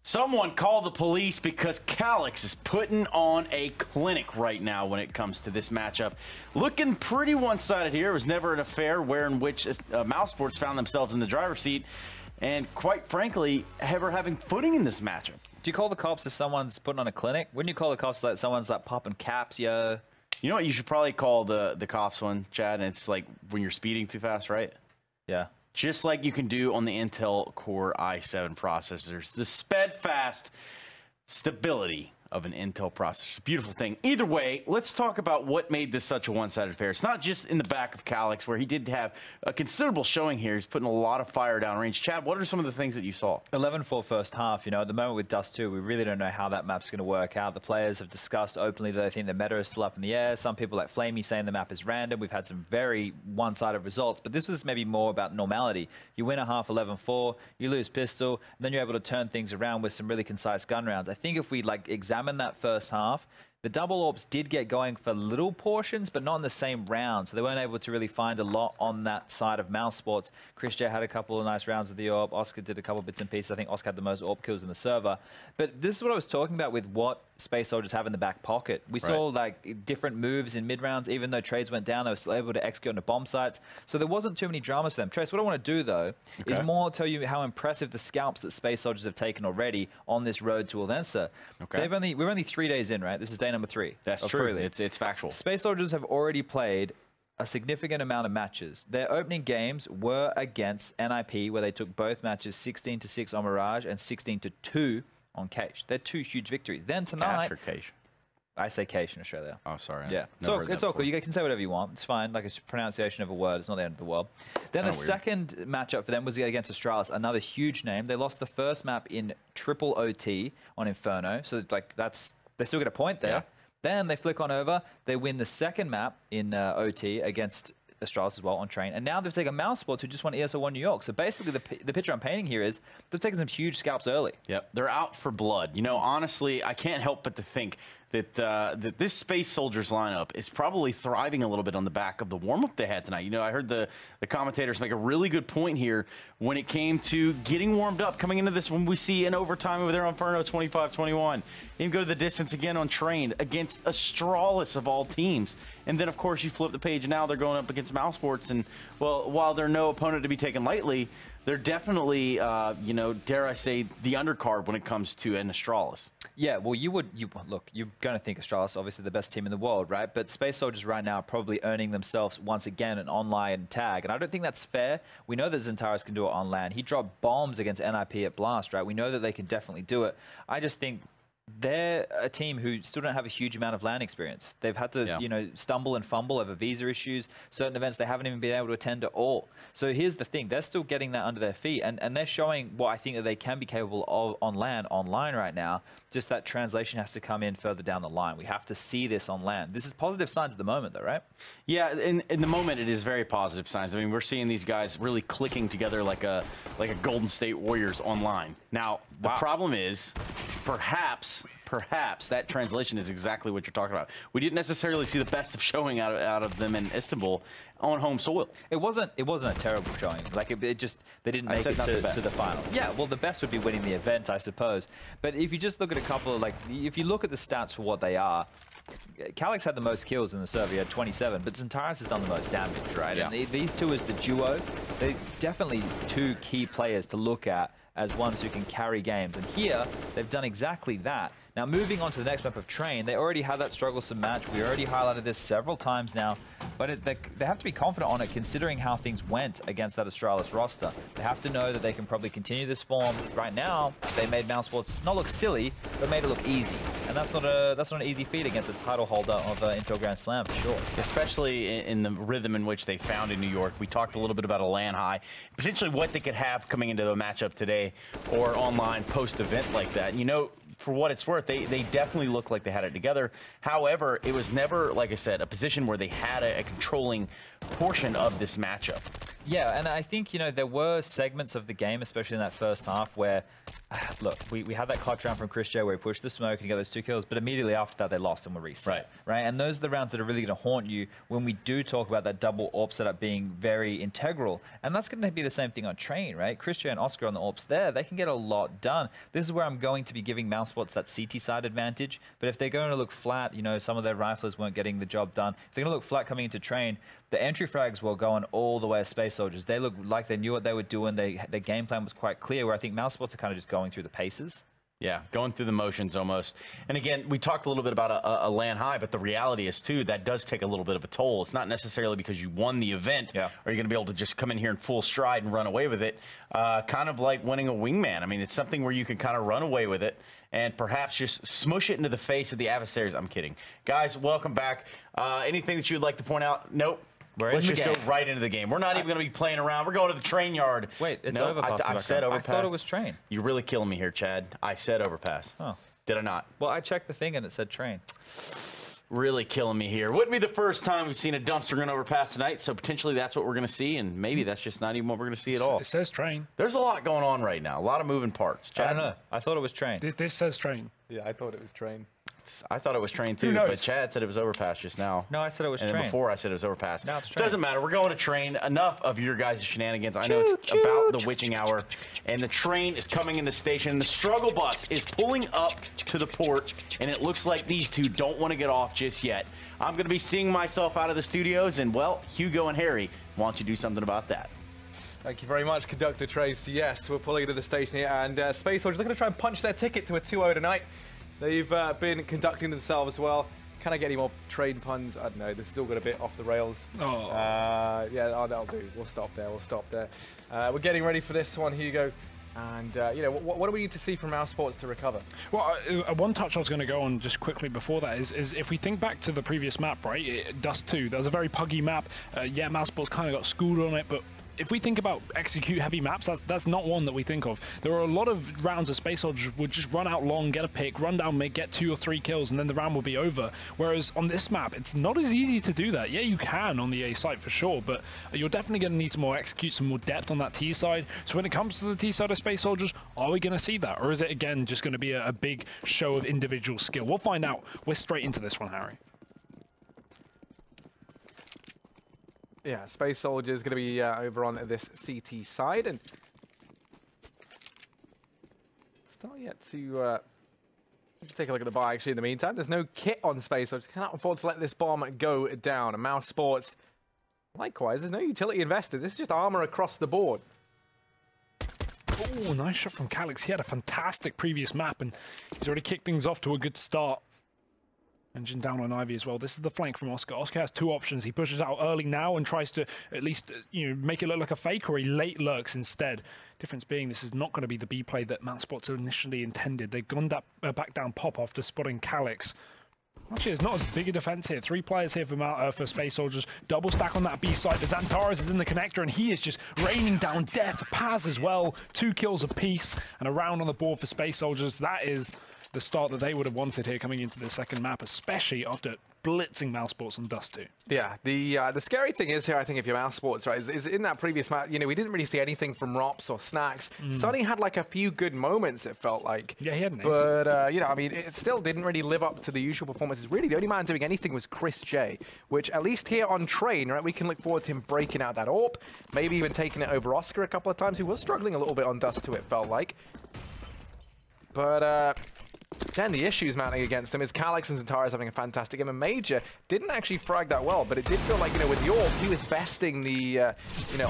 Someone call the police because Calix is putting on a clinic right now when it comes to this matchup. Looking pretty one-sided here. It was never an affair in which mousesports found themselves in the driver's seat and, quite frankly, ever having footing in this matchup. Do you call the cops if someone's putting on a clinic? Wouldn't you call the cops like someone's like popping caps, yo? You know what? You should probably call the cops one, Chad, and it's like when you're speeding too fast, right? Yeah. Just like you can do on the Intel Core i7 processors. The steadfast stability of an Intel processor. Beautiful thing. Either way, let's talk about what made this such a one-sided affair. It's not just in the back of Calix, where he did have a considerable showing here. He's putting a lot of fire down range. Chad, what are some of the things that you saw? 11-4 first half. You know, at the moment with Dust 2, we really don't know how that map's going to work out. The players have discussed openly that they think the meta is still up in the air. Some people like Flamey saying the map is random. We've had some very one-sided results, but this was maybe more about normality. You win a half 11-4, you lose pistol, and then you're able to turn things around with some really concise gun rounds. I think if we examine that first half, the double orbs did get going for little portions, but not in the same round. So they weren't able to really find a lot on that side of mousesports. Chris J had a couple of nice rounds with the orb. Oscar did a couple bits and pieces. I think Oscar had the most orb kills in the server. But this is what I was talking about with what SpaceSoldiers have in the back pocket. We saw like different moves in mid rounds. Even though trades went down, they were still able to execute on the bomb sites. So there wasn't too many dramas for them. Trace, what I want to do though is more tell you how impressive the scalps that SpaceSoldiers have taken already on this road to Odense. We're only 3 days in, right? This is day number 3. That's true. It's factual. SpaceSoldiers have already played a significant amount of matches. Their opening games were against NIP, where they took both matches 16-6 on Mirage and 16-2 on Cache. They're 2 huge victories. Then tonight... Cache or Cache? I say Cache in Australia. Oh, sorry. Yeah. So it's all cool. You can say whatever you want. It's fine. Like, it's pronunciation of a word. It's not the end of the world. Then the second matchup for them was against Australis, another huge name. They lost the first map in triple OT on Inferno. So, like, they still get a point there. Yeah. Then they flick on over. They win the second map in OT against Australis as well on train. And now they've taken mousesports who just won ESL 1 New York. So basically the picture I'm painting here is they've taken some huge scalps early. Yep. They're out for blood. You know, honestly, I can't help but to think that that this SpaceSoldiers lineup is probably thriving a little bit on the back of the warm-up they had tonight. You know, I heard the commentators make a really good point here when it came to getting warmed up coming into this when we see an overtime over there on Inferno 25-21. Then go to the distance again on train against Australis of all teams. And then, of course, you flip the page and now they're going up against mousesports. And, well, while they're no opponent to be taken lightly, they're definitely, you know, dare I say, the undercard when it comes to an Australis. Yeah, well, look, you're going to think Australis, obviously the best team in the world, right? But SpaceSoldiers right now are probably earning themselves once again an online tag. And I don't think that's fair. We know that Zentaris can do it on land. He dropped bombs against NIP at Blast, right? We know that they can definitely do it. I just think they're a team who still don't have a huge amount of LAN experience. They've had to, you know, stumble and fumble over visa issues. Certain events they haven't even been able to attend at all. So here's the thing. They're still getting that under their feet. And they're showing what I think that they can be capable of on LAN, online right now. Just that translation has to come in further down the line. We have to see this on LAN. This is positive signs at the moment, though, right? Yeah, in the moment, it is very positive signs. I mean, we're seeing these guys really clicking together like a Golden State Warriors online. Now, the problem is, perhaps that translation is exactly what you're talking about. We didn't necessarily see the best of showing out of them in Istanbul on home soil. It wasn't a terrible showing. Like it just they didn't make it to the final. Yeah, well, the best would be winning the event, I suppose. But if you just look at a couple of if you look at the stats for what they are. Calix had the most kills in the server. He had 27, but Zentaris has done the most damage, right? Yeah. And these two as the duo, they're definitely 2 key players to look at as ones who can carry games. And here, they've done exactly that. Now, moving on to the next map of Train, they already had that strugglesome match. We already highlighted this several times now, but they have to be confident on it considering how things went against that Australis roster. They have to know that they can probably continue this form. Right now, they made mousesports not look silly, but made it look easy. And that's not an easy feat against a title holder of Intel Grand Slam, for sure. Especially in the rhythm in which they found in New York. We talked a little bit about a LAN high, potentially what they could have coming into the matchup today or online post-event like that. You know, for what it's worth, they definitely look like they had it together. However, it was never, like I said, a position where they had a controlling portion of this matchup. Yeah, and I think, you know, there were segments of the game, especially in that first half, where Look, we had that clutch round from Chris J where he pushed the smoke and he got those 2 kills, but immediately after that they lost and were reset. Right. And those are the rounds that are really going to haunt you when we do talk about that double AWP setup being very integral. And that's going to be the same thing on Train, right? Chris J and Oscar on the AWPs there, they can get a lot done. This is where I'm going to be giving mousesports that CT side advantage. But if they're going to look flat, you know, some of their riflers weren't getting the job done. If they're going to look flat coming into Train, the entry frags were going all the way as SpaceSoldiers. They looked like they knew what they were doing. Their game plan was quite clear, where I think mousesports are kind of just going through the paces. Yeah, going through the motions almost. And again, we talked a little bit about a LAN high, but the reality is, too, that does take a little bit of a toll. It's not necessarily because you won the event, or you're going to be able to just come in here in full stride and run away with it. Kind of like winning a wingman. I mean, it's something where you can kind of run away with it and perhaps just smush it into the face of the adversaries. I'm kidding. Guys, welcome back. Anything that you'd like to point out? Nope. Let's just go right into the game. We're not even going to be playing around. We're going to the train yard. Wait, it's overpass. I said overpass. I thought it was Train. You're really killing me here, Chad. I said overpass. Oh. Did I not? Well, I checked the thing and it said Train. Really killing me here. Wouldn't be the first time we've seen a dumpster run overpass tonight, so potentially that's what we're going to see, and maybe that's just not even what we're going to see at all. It says Train. There's a lot going on right now. A lot of moving parts. Chad? I don't know. I thought it was Train. This says Train. Yeah, I thought it was Train. I thought it was Train too, but Chad said it was overpass just now. No, I said it was and Train. And before I said it was overpass. Now it's Train. Doesn't matter. We're going to Train. Enough of your guys' shenanigans. I know it's about the witching hour, and the train is coming into station. The struggle bus is pulling up to the port, and it looks like these two don't want to get off just yet. I'm going to be seeing myself out of the studios, and, well, Hugo and Harry, why don't you do something about that? Thank you very much, Conductor Trace. Yes, we're pulling into the station here, and SpaceSoldiers are going to try and punch their ticket to a 2-0 tonight. They've been conducting themselves well. Can I get any more train puns? I don't know. This is all got a bit off the rails. Oh. Yeah, that'll do. We'll stop there. We'll stop there. We're getting ready for this one, Hugo. And, you know, what do we need to see from mousesports to recover? Well, one touch I was going to go on just quickly before that is if we think back to the previous map, right, Dust 2, that was a very puggy map. Yeah, mousesports kind of got schooled on it, but if we think about execute heavy maps, that's not one that we think of. There are a lot of rounds of SpaceSoldiers would just run out long, get a pick, run down mid, get 2 or 3 kills, and then the round will be over. Whereas on this map, it's not as easy to do that. Yeah, you can on the A site for sure, but you're definitely going to need some more execute, some more depth on that T side. So when it comes to the T side of SpaceSoldiers, are we going to see that? Or is it, again, just going to be a big show of individual skill? We'll find out. We're straight into this one, Harry. Yeah, SpaceSoldiers is going to be over on this CT side, and still yet to take a look at the bar. Actually, in the meantime, there's no kit on SpaceSoldiers. Cannot afford to let this bomb go down. And mousesports, likewise, there's no utility invested. This is just armor across the board. Oh, nice shot from Calix. He had a fantastic previous map, and he's already kicked things off to a good start. Engine down on Ivy as well. This is the flank from Oscar. Oscar has 2 options. He pushes out early now and tries to at least, you know, make it look like a fake, or he late lurks instead. Difference being, this is not going to be the B play that mousesports initially intended. They've gone back down pop after spotting Calix. Actually, it's not as big a defense here. 3 players here for SpaceSoldiers. Double stack on that B side. But Xantares is in the connector, and he is just raining down death. Paz as well. 2 kills apiece, and a round on the board for SpaceSoldiers. That is the start that they would have wanted here coming into the second map, especially after blitzing mousesports on Dust 2. Yeah, the scary thing is here, I think, if you're mousesports, right, is in that previous map, you know, we didn't really see anything from Rops or Snacks. Sonny had like a few good moments, it felt like. Yeah, he had an ace. But, you know, I mean, it still didn't really live up to the usual performances. Really, the only man doing anything was Chris J, which at least here on Train, right, we can look forward to him breaking out that AWP, maybe even taking it over Oscar a couple of times, who was struggling a little bit on Dust 2, it felt like. But, then the issues mounting against him is Calix and Xantares having a fantastic game, and Major didn't actually frag that well, but it did feel like, you know, with the AWP, he was besting the, you know,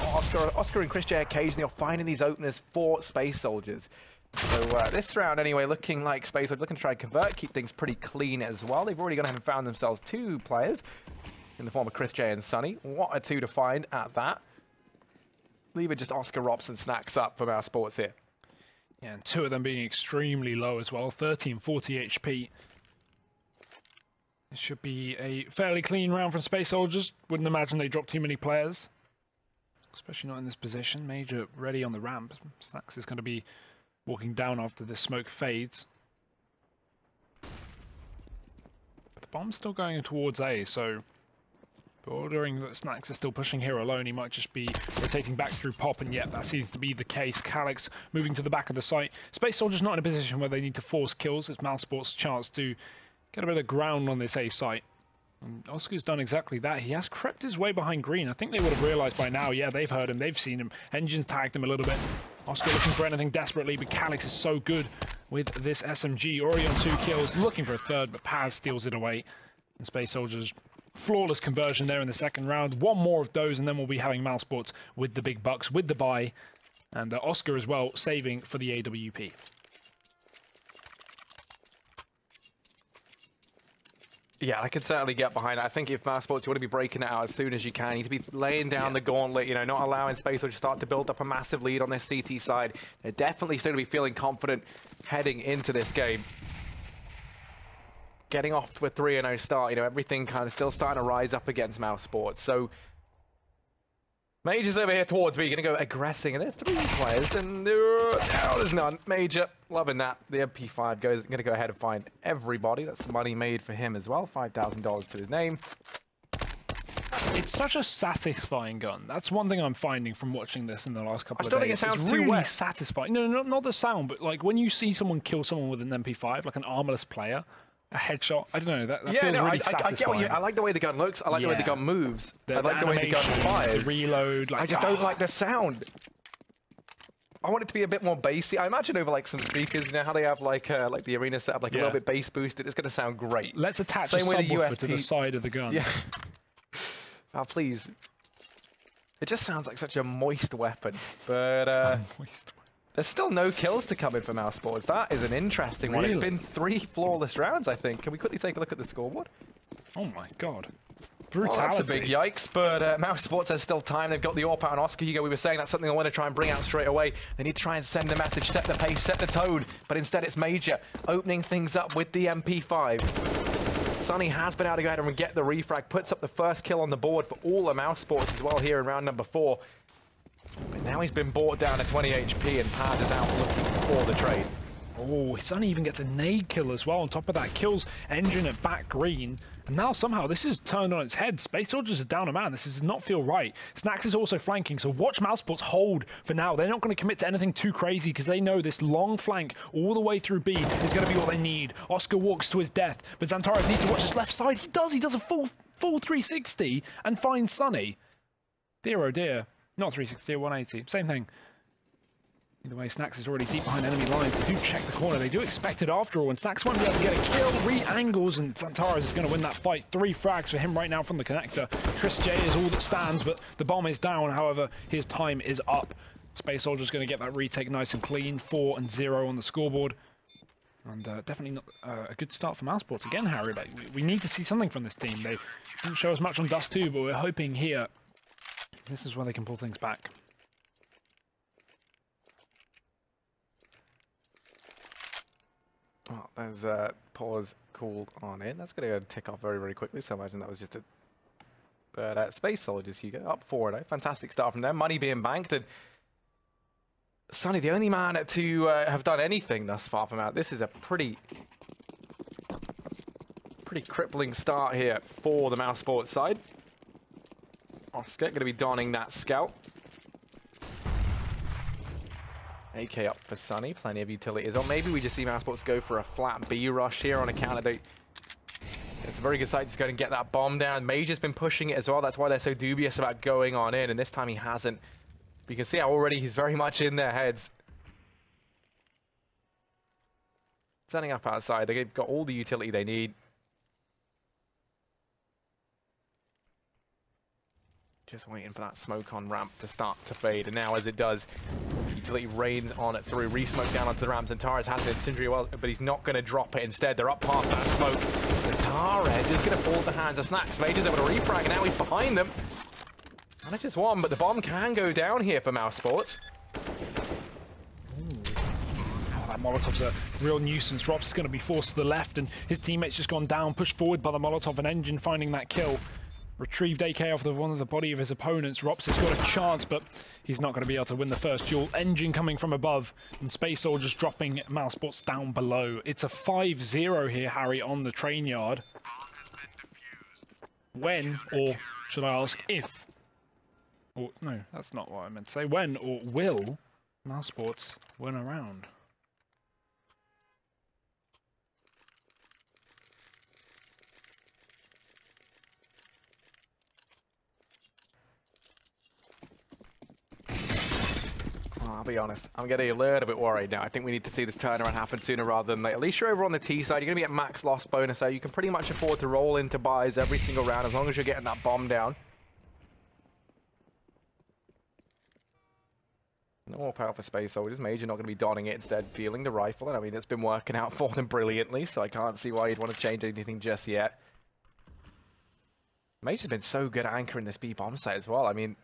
Oscar and Chris J occasionally are finding these openers for SpaceSoldiers. So this round, anyway, looking like SpaceSoldiers looking to try and convert, keep things pretty clean as well. They've already gone ahead and found themselves 2 players in the form of Chris J and Sonny. What a 2 to find at that. Leave it just Oscar, Rops, and Snacks up for mousesports here. Yeah, and 2 of them being extremely low as well, 30 and 40 HP. It should be a fairly clean round from SpaceSoldiers. Wouldn't imagine they dropped too many players, especially not in this position. Major ready on the ramp. Snacks is going to be walking down after this smoke fades. But the bomb's still going towards A, so Ordering that Snacks is still pushing here alone. He might just be rotating back through Pop, and yet that seems to be the case. Calyx moving to the back of the site. SpaceSoldiers not in a position where they need to force kills. It's mousesports' chance to get a bit of ground on this A site. And Oscar's done exactly that. He has crept his way behind Green. I think they would have realized by now. Yeah, they've heard him. They've seen him. Engine's tagged him a little bit. Oscar looking for anything desperately, but Calyx is so good with this SMG. Already on 2 kills, looking for a third, but Paz steals it away. And SpaceSoldiers, flawless conversion there in the second round. One more of those, and then we'll be having mousesports with the big bucks, with the buy. And Oscar as well, saving for the AWP. Yeah, I can certainly get behind that. I think if mousesports, you want to be breaking it out as soon as you can. You need to be laying down the gauntlet, you know, not allowing SpaceSoldiers to start to build up a massive lead on this CT side. They're definitely still going to be feeling confident heading into this game. Getting off to a 3-0 start, you know, everything kind of still starting to rise up against mousesports. So Major's over here towards me, going to go aggressing, and there's 3 players, and there's none. Major, loving that. The MP5 going to go ahead and find everybody. That's money made for him as well, $5,000 to his name. It's such a satisfying gun. That's one thing I'm finding from watching this in the last couple of days. I still think it sounds it's too really wet. satisfying. No, not the sound, but like when you see someone kill someone with an MP5, like an armorless player, a headshot. I don't know. That feels really satisfying. I get what you. I like the way the gun looks. I like the way the gun moves. I like the way the gun fires. The reload. Like, I just don't like the sound. I want it to be a bit more bassy. I imagine over like some speakers, you know how they have like the arena set up like a little bit bass boosted. It's going to sound great. Let's attach a subwoofer to the side of the gun. Yeah. Oh, please. It just sounds like such a moist weapon. But there's still no kills to come in for mousesports. That is an interesting one. It's been 3 flawless rounds, I think. Can we quickly take a look at the scoreboard? Oh my god. Brutality. Well, that's a big yikes, but mousesports has still time. They've got the AWP out on Oscar Hugo. We were saying that's something they want to try and bring out straight away. They need to try and send the message, set the pace, set the tone, but instead it's Major opening things up with the MP5. Sunny has been able to go ahead and get the refrag, puts up the first kill on the board for all the mousesports as well here in round number 4. But now he's been brought down to 20 HP and Paz is out looking for the trade. Oh, Sunny even gets a nade kill as well. On top of that, kills Engine at back green. And now somehow this is turned on its head. SpaceSoldiers are down a man. This does not feel right. Snacks is also flanking, so watch mousesports hold for now. They're not going to commit to anything too crazy because they know this long flank all the way through B is going to be what they need. Oscar walks to his death, but Xantares needs to watch his left side. He does a full 360 and finds Sunny. Dear oh dear. Not 360, 180. Same thing. Either way, Snacks is already deep behind enemy lines. They do check the corner. They do expect it after all. And Snacks won't be able to get a kill. Re-angles, and Xantares is going to win that fight. 3 frags for him right now from the connector. Chris J is all that stands, but the bomb is down. However, his time is up. SpaceSoldiers going to get that retake nice and clean. 4-0 on the scoreboard. And definitely not a good start for mousesports. Again, Harry, like, we need to see something from this team. They didn't show us much on Dust 2, but we're hoping here this is where they can pull things back. Oh, there's pause called on in. That's going to tick off very, very quickly. So I imagine that was just a... But SpaceSoldiers, Hugo, up 4-0. Fantastic start from them. Money being banked. And Sunny, the only man to have done anything thus far from out. This is a pretty crippling start here for the mousesports side. Oscar going to be donning that scout. AK up for Sunny, plenty of utilities. Or maybe we just see mousesports go for a flat B rush here on account of the... It's a very good site to go and get that bomb down. Major's been pushing it as well. That's why they're so dubious about going on in. And this time he hasn't. You can see how already he's very much in their heads. Setting up outside. They've got all the utility they need. Just waiting for that smoke on ramp to start to fade. And now as it does, utility rains on it through. Re-smoke down onto the ramp. Xantares has the incendiary well, but he's not going to drop it. Instead, they're up past that smoke. Xantares is going to fall at the hands of Snacks. Major's able to refrag, and now he's behind them. Manages one, but the bomb can go down here for mousesports. That Molotov's a real nuisance. Robs is going to be forced to the left, and his teammate's just gone down, pushed forward by the Molotov, and Engine finding that kill. Retrieved AK off one of the body of his opponents. Rops has got a chance, but he's not going to be able to win the first duel. Engine coming from above, and SpaceSoldiers dropping mousesports down below. It's a 5-0 here, Harry, on the train yard. When, or should I ask, if, or no, that's not what I meant to say, when or will mousesports win a round? I'll be honest, I'm getting a little bit worried now. I think we need to see this turnaround happen sooner rather than later. At least you're over on the T side. You're going to be at max loss bonus, so you can pretty much afford to roll into buys every single round as long as you're getting that bomb down. No more power for SpaceSoldiers. Major not going to be donning it, instead feeling the rifle. And I mean, it's been working out for them brilliantly, so I can't see why you'd want to change anything just yet. Major's been so good at anchoring this B bomb site as well. I mean,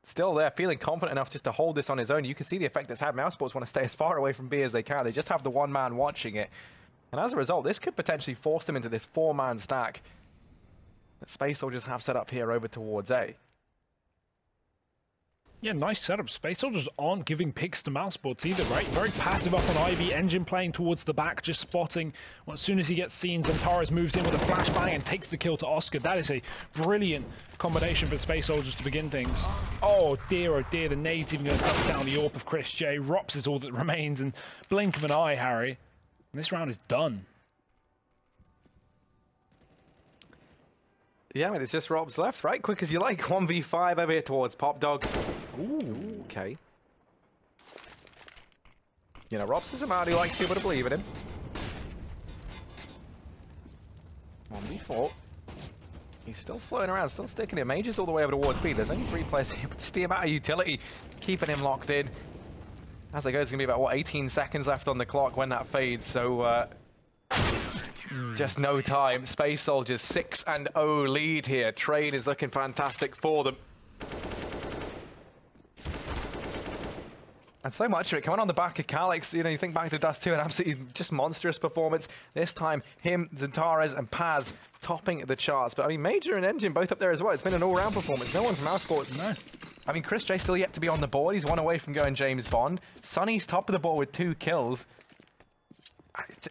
still there, feeling confident enough just to hold this on his own. You can see the effect it's had. mousesports want to stay as far away from B as they can. They just have the one man watching it. And as a result, this could potentially force them into this four-man stack that SpaceSoldiers have set up here over towards A. Yeah, nice setup. SpaceSoldiers aren't giving picks to mousesports either, right? Very passive up on Ivy. Engine playing towards the back, just spotting. Well, as soon as he gets seen, Zantares moves in with a flashbang and takes the kill to Oscar. That is a brilliant combination for SpaceSoldiers to begin things. Oh dear, the nade's even going to knock down the AWP of Chris J. Rops is all that remains, and blink of an eye, Harry. And this round is done. Yeah, I mean, it's just Rob's left, right? Quick as you like. 1v5 over here towards Pop Dog. Ooh, okay. You know, Rob's is a man who likes people to believe in him. 1v4. He's still floating around, still sticking it. Major's all the way over towards B. There's only 3 players here, but just the amount of utility keeping him locked in. As it goes, it's going to be about, what, 18 seconds left on the clock when that fades, so... just no time. SpaceSoldiers 6-0 lead here. Trade is looking fantastic for them. And so much of it coming on the back of Calix. You know, you think back to Dust 2, an absolutely just monstrous performance. This time, him, Zantares, and Paz topping the charts. But I mean, Major and Engine both up there as well. It's been an all-round performance. No one from mousesports. No. I mean, Chris J still yet to be on the board. He's one away from going James Bond. Sonny's top of the board with 2 kills.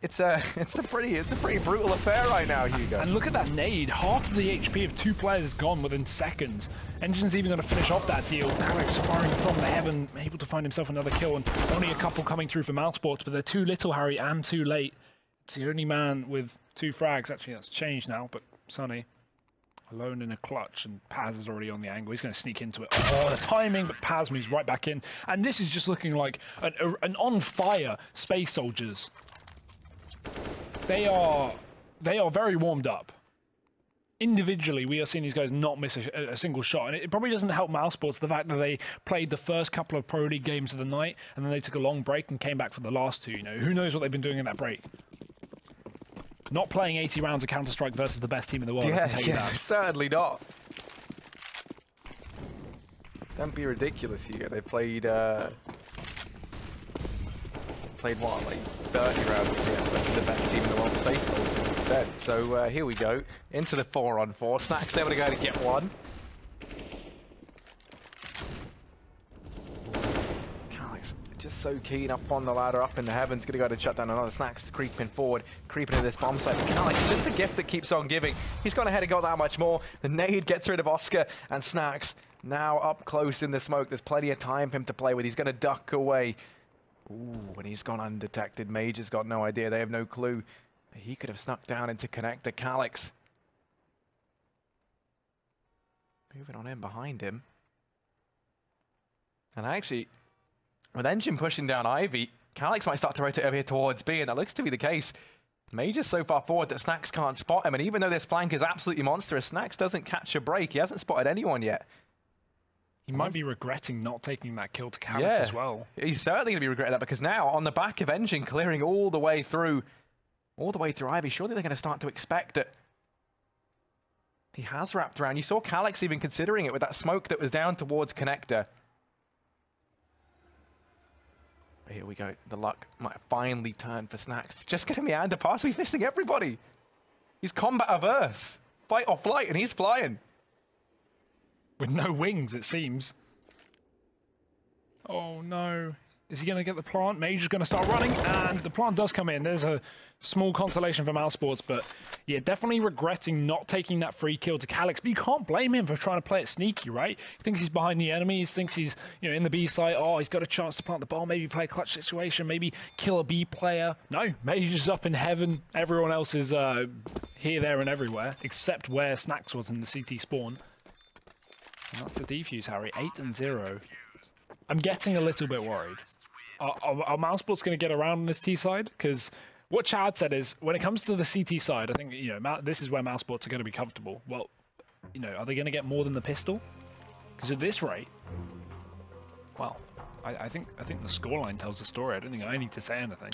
It's a pretty brutal affair right now, Hugo. And look at that nade. Half of the HP of 2 players is gone within seconds. Engine's even going to finish off that deal. Alex firing from the heaven, able to find himself another kill, and only a couple coming through for mousesports, but they're too little, Harry, and too late. It's the only man with 2 frags. Actually, that's changed now, but Sonny alone in a clutch, and Paz is already on the angle. He's going to sneak into it. Oh, the timing, but Paz moves right back in. And this is just looking like an on-fire SpaceSoldiers. They are very warmed up. Individually, we are seeing these guys not miss a single shot, and it probably doesn't help mousesports the fact that they played the first couple of Pro League games of the night, and then they took a long break and came back for the last 2. You know, who knows what they've been doing in that break? Not playing 80 rounds of Counter-Strike versus the best team in the world. I can tell you that. Certainly not. Don't be ridiculous, Hugo. They played what, like 30 rounds of CS versus the best team in the world, SpaceSoldiers instead. So here we go, into the 4-on-4. Snack's able to go to get one. Calix just so keen up on the ladder, up in the heavens, gonna go to shut down another. Snack's creeping forward, creeping into this bomb site. Calix, just the gift that keeps on giving. He's gone ahead and got that much more. The nade gets rid of Oscar, and Snacks now up close in the smoke. There's plenty of time for him to play with. He's gonna duck away. Ooh, and he's gone undetected. Major's got no idea. They have no clue. He could have snuck down into connector. Calix moving on in behind him. And actually, with Engine pushing down Ivy, Calix might start to rotate over here towards B, and that looks to be the case. Major's so far forward that Snacks can't spot him, and even though this flank is absolutely monstrous, Snacks doesn't catch a break. He hasn't spotted anyone yet. He might be regretting not taking that kill to Calix as well. He's certainly going to be regretting that, because now on the back of Engine clearing all the way through Ivy, surely they're going to start to expect that he has wrapped around. You saw Calix even considering it with that smoke that was down towards connector. But here we go. The luck might finally turn for Snacks. Just get him the underpass. He's missing everybody. He's combat averse. Fight or flight, and he's flying. With no wings, it seems. Oh no. Is he going to get the plant? Major's going to start running, and the plant does come in. There's a small consolation for mousesports, but yeah, definitely regretting not taking that free kill to Calix. But you can't blame him for trying to play it sneaky, right? He thinks he's behind the enemy. He thinks he's, you know, in the B site. Oh, he's got a chance to plant the bomb. Maybe play a clutch situation. Maybe kill a B player. No, Major's up in heaven. Everyone else is here, there, and everywhere, except where Snacks was in the CT spawn. And that's the defuse, Harry. 8-0. I'm getting a little bit worried. Are mousesports going to get around on this T side? Because what Chad said is, when it comes to the CT side, I think, you know, this is where mousesports are going to be comfortable. Well, you know, are they going to get more than the pistol? Because at this rate, well, I think the scoreline tells the story. I don't think I need to say anything.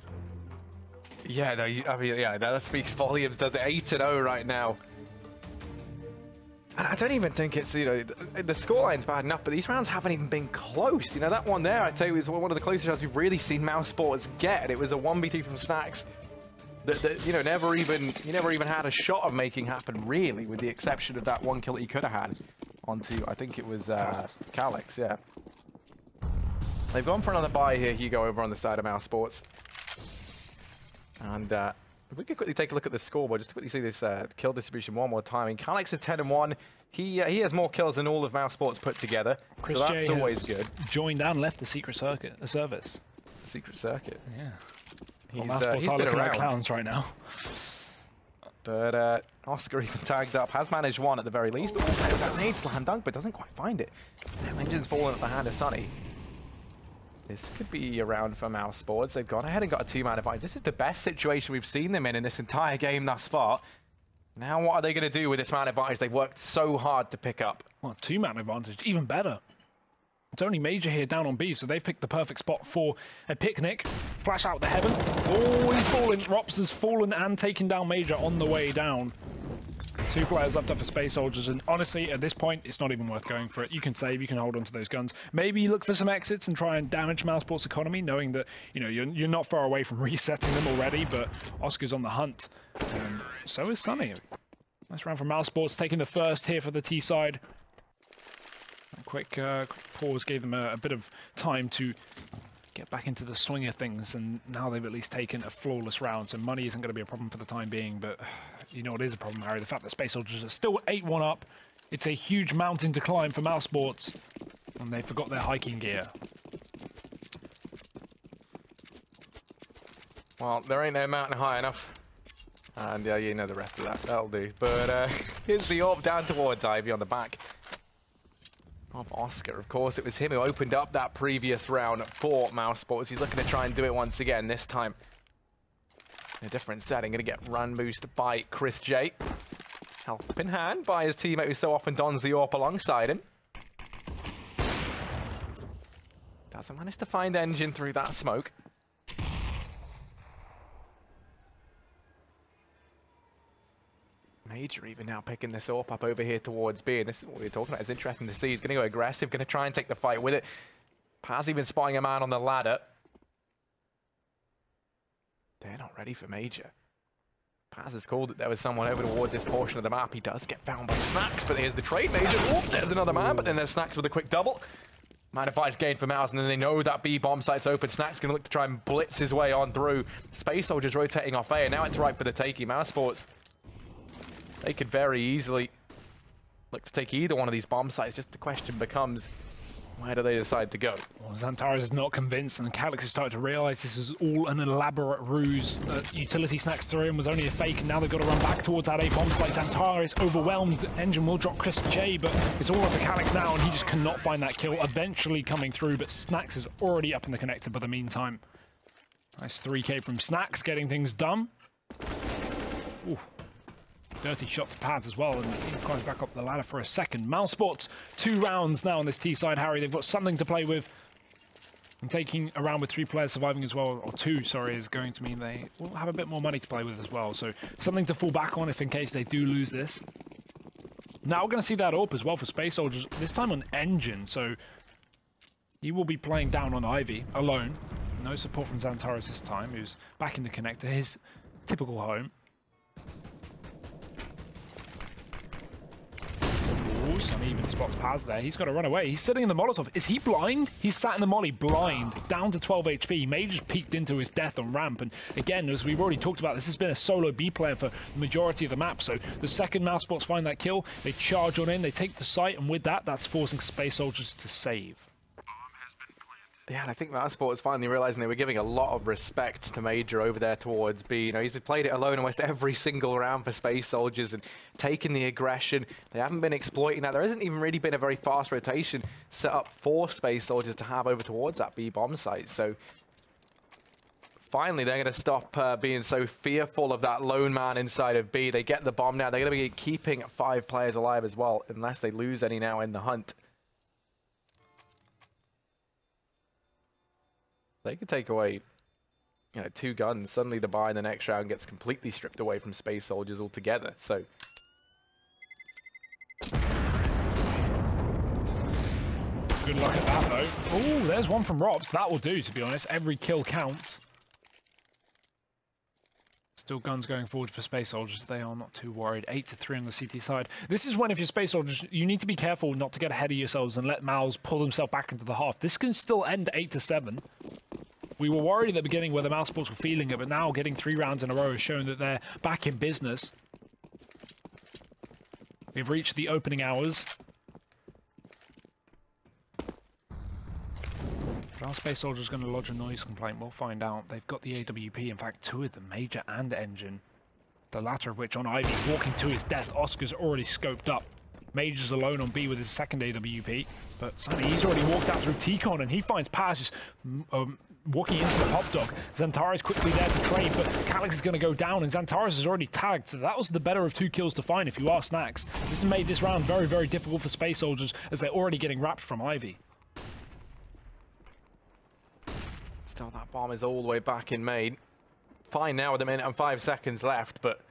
Yeah, no, I mean, yeah, that speaks volumes, does it? 8-0 right now. And I don't even think it's, you know, the scoreline's bad enough, but these rounds haven't even been close. You know, that one there, I'd say, was one of the closest rounds we've really seen mousesports get. It was a 1v3 from Snacks that you know, never even had a shot of making happen, really, with the exception of that one kill that he could have had onto, I think it was Calix, yeah. They've gone for another buy here, Hugo, over on the side of mousesports. And if we could quickly take a look at the scoreboard, just to quickly see this kill distribution one more time. I mean, Calix is 10-1. He has more kills than all of mousesports put together, Chris so that's J always good. Joined and left the secret circuit, the service. Secret circuit. Yeah. He's Mousesports been are looking like around. clowns right now. But Oscar even tagged up, has managed one at the very least. Oh, there's that nade slam dunk, but doesn't quite find it. Engine's fallen at the hand of Sunny. This could be around for mousesports. They've gone ahead and got a two-man advantage. This is the best situation we've seen them in this entire game thus far. Now what are they going to do with this man advantage they've worked so hard to pick up? Well, two-man advantage, even better. It's only Major here down on B, so they've picked the perfect spot for a picnic. Flash out the heaven. Oh, he's fallen. Rops has fallen and taken down Major on the way down. Two players left up for SpaceSoldiers, and honestly, at this point, it's not even worth going for it. You can save, you can hold on to those guns. Maybe look for some exits and try and damage mousesports' economy, knowing that, you know, you're not far away from resetting them already, but Oscar's on the hunt. And so is Sunny. Nice round from mousesports, taking the first here for the T side. A quick pause gave them a bit of time to get back into the swing of things, and now they've at least taken a flawless round, so money isn't going to be a problem for the time being. But you know what is a problem, Harry? The fact that SpaceSoldiers are still 8-1 up. It's a huge mountain to climb for mousesports, and they forgot their hiking gear. Well, there ain't no mountain high enough. And yeah, you know the rest of that. That'll do. But here's the AWP down towards Ivy on the back of Oscar. Of course, it was him who opened up that previous round for mousesports. He's looking to try and do it once again, this time in a different setting. Going to get run boost by Chris J. Help in hand by his teammate who so often dons the AWP alongside him. Doesn't manage to find Engine through that smoke. Major even now picking this AWP up over here towards B, and this is what we were talking about. It's interesting to see. He's going to go aggressive, going to try and take the fight with it. Paz even spotting a man on the ladder. They're not ready for Major. Paz has called that there was someone over towards this portion of the map. He does get found by Snacks, but here's the trade. Major, oh, there's another man, but then there's Snacks with a quick double. Man advantage gain for Mouse, and then they know that B bomb site's open. Snacks going to look to try and blitz his way on through. SpaceSoldiers rotating off A, and now it's right for the taking. mousesports, they could very easily look to take either one of these bomb sites. Just the question becomes, where do they decide to go? Well, Xantares is not convinced, and Calix has started to realise this is all an elaborate ruse. Utility Snacks through him was only a fake, and now they've got to run back towards that A bomb site. Xantares overwhelmed. Engine will drop Chris J, but it's all up to Calix now, and he just cannot find that kill. Eventually coming through, but Snacks is already up in the connector by the meantime. Nice 3K from Snacks, getting things done. Ooh. Dirty shot to Pads as well, and he climbs back up the ladder for a second. mousesports, 2 rounds now on this T side, Harry. They've got something to play with. And taking a round with 3 players surviving as well, or 2, sorry, is going to mean they will have a bit more money to play with as well. So something to fall back on if in case they do lose this. Now we're going to see that AWP as well for SpaceSoldiers, this time on Engine. So he will be playing down on Ivy alone. No support from Xantares this time, who's back in the connector, his typical home. and even spots Paz there. He's got to run away. He's sitting in the Molotov. Is he blind? He's sat in the Molly blind, down to 12 HP. May just peeked into his death on ramp. And again, as we've already talked about, this has been a solo B player for the majority of the map. So the second mousesports find that kill, they charge on in, they take the site, and with that, that's forcing SpaceSoldiers to save. Yeah, and I think mousesports finally realizing they were giving a lot of respect to Major over there towards B. You know, he's played it alone almost every single round for SpaceSoldiers and taking the aggression. They haven't been exploiting that. There hasn't even really been a very fast rotation set up for SpaceSoldiers to have over towards that B bomb site. So finally, they're going to stop being so fearful of that lone man inside of B. They get the bomb now. They're going to be keeping 5 players alive as well, unless they lose any now in the hunt. They could take away, you know, 2 guns. Suddenly the buy in the next round gets completely stripped away from SpaceSoldiers altogether. So good luck at that, though. Oh, there's one from Robs. That will do, to be honest. Every kill counts. Still guns going forward for SpaceSoldiers. They are not too worried. 8-3 on the CT side. This is when, if you're SpaceSoldiers, you need to be careful not to get ahead of yourselves and let Mouse pull himself back into the half. This can still end 8-7. We were worried at the beginning where the mousesports were feeling it, but now getting 3 rounds in a row has shown that they're back in business. We've reached the opening hours. But our SpaceSoldiers going to lodge a noise complaint. We'll find out. They've got the AWP. In fact, 2 of them, Major and Engine. The latter of which on Ivy, walking to his death. Oscar's already scoped up. Major's alone on B with his second AWP. But suddenly he's already walked out through T-Con, and he finds Paz just walking into the hot dog. Xantares quickly there to trade, but Calix is going to go down, and Xantares is already tagged. So that was the better of 2 kills to find, if you are Snacks. This has made this round very, very difficult for SpaceSoldiers, as they're already getting wrapped from Ivy. still that bomb is all the way back in main. Fine now with a minute and 5 seconds left, but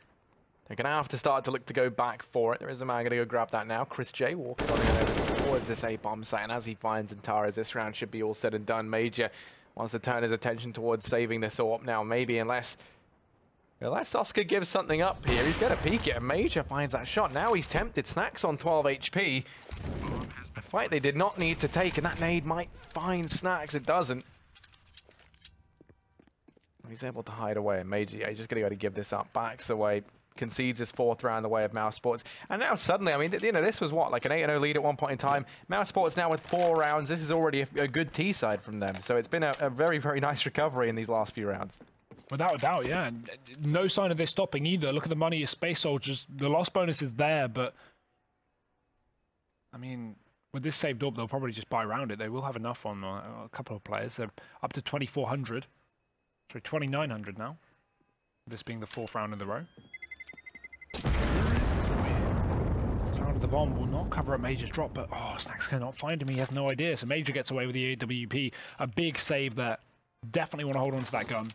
they're going to have to start to look to go back for it. There is a man going to go grab that now. Chris J walking on over towards this A bomb site, and as he finds Antares, this round should be all said and done. Major wants to turn his attention towards saving this AWP now, maybe unless Oscar gives something up here. He's going to peek it, and Major finds that shot. Now he's tempted. Snacks on 12 HP. A fight they did not need to take, and that nade might find Snacks. It doesn't. He's able to hide away, and Major, yeah, he's just going to go to give this up. Backs away, concedes his 4th round the way of mousesports. And now suddenly, I mean, you know, this was what, like an 8-0 lead at one point in time. Mousesports now with 4 rounds. This is already a good T side from them. So it's been a very, very nice recovery in these last few rounds. Without a doubt, yeah. No sign of this stopping either. Look at the money of SpaceSoldiers. The loss bonus is there, but I mean, with this saved up, they'll probably just buy around it. They will have enough on a couple of players. They're up to 2,400. Sorry, 2,900 now. This being the 4th round in the row. Sound of the bomb will not cover a Major's drop, but oh, Snacks cannot find him. He has no idea. So Major gets away with the AWP. A big save there. Definitely want to hold on to that gun.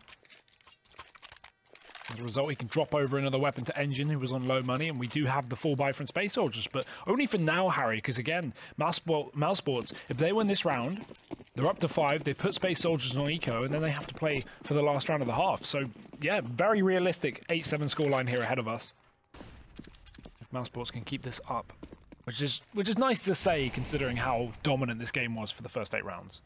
As a result, he can drop over another weapon to Engine, who was on low money, and we do have the full buy from SpaceSoldiers, but only for now, Harry, because again, mousesports, if they win this round, they're up to 5, they put SpaceSoldiers on eco, and then they have to play for the last round of the half. So, yeah, very realistic 8-7 scoreline here ahead of us. If mousesports can keep this up, which is nice to say, considering how dominant this game was for the first 8 rounds.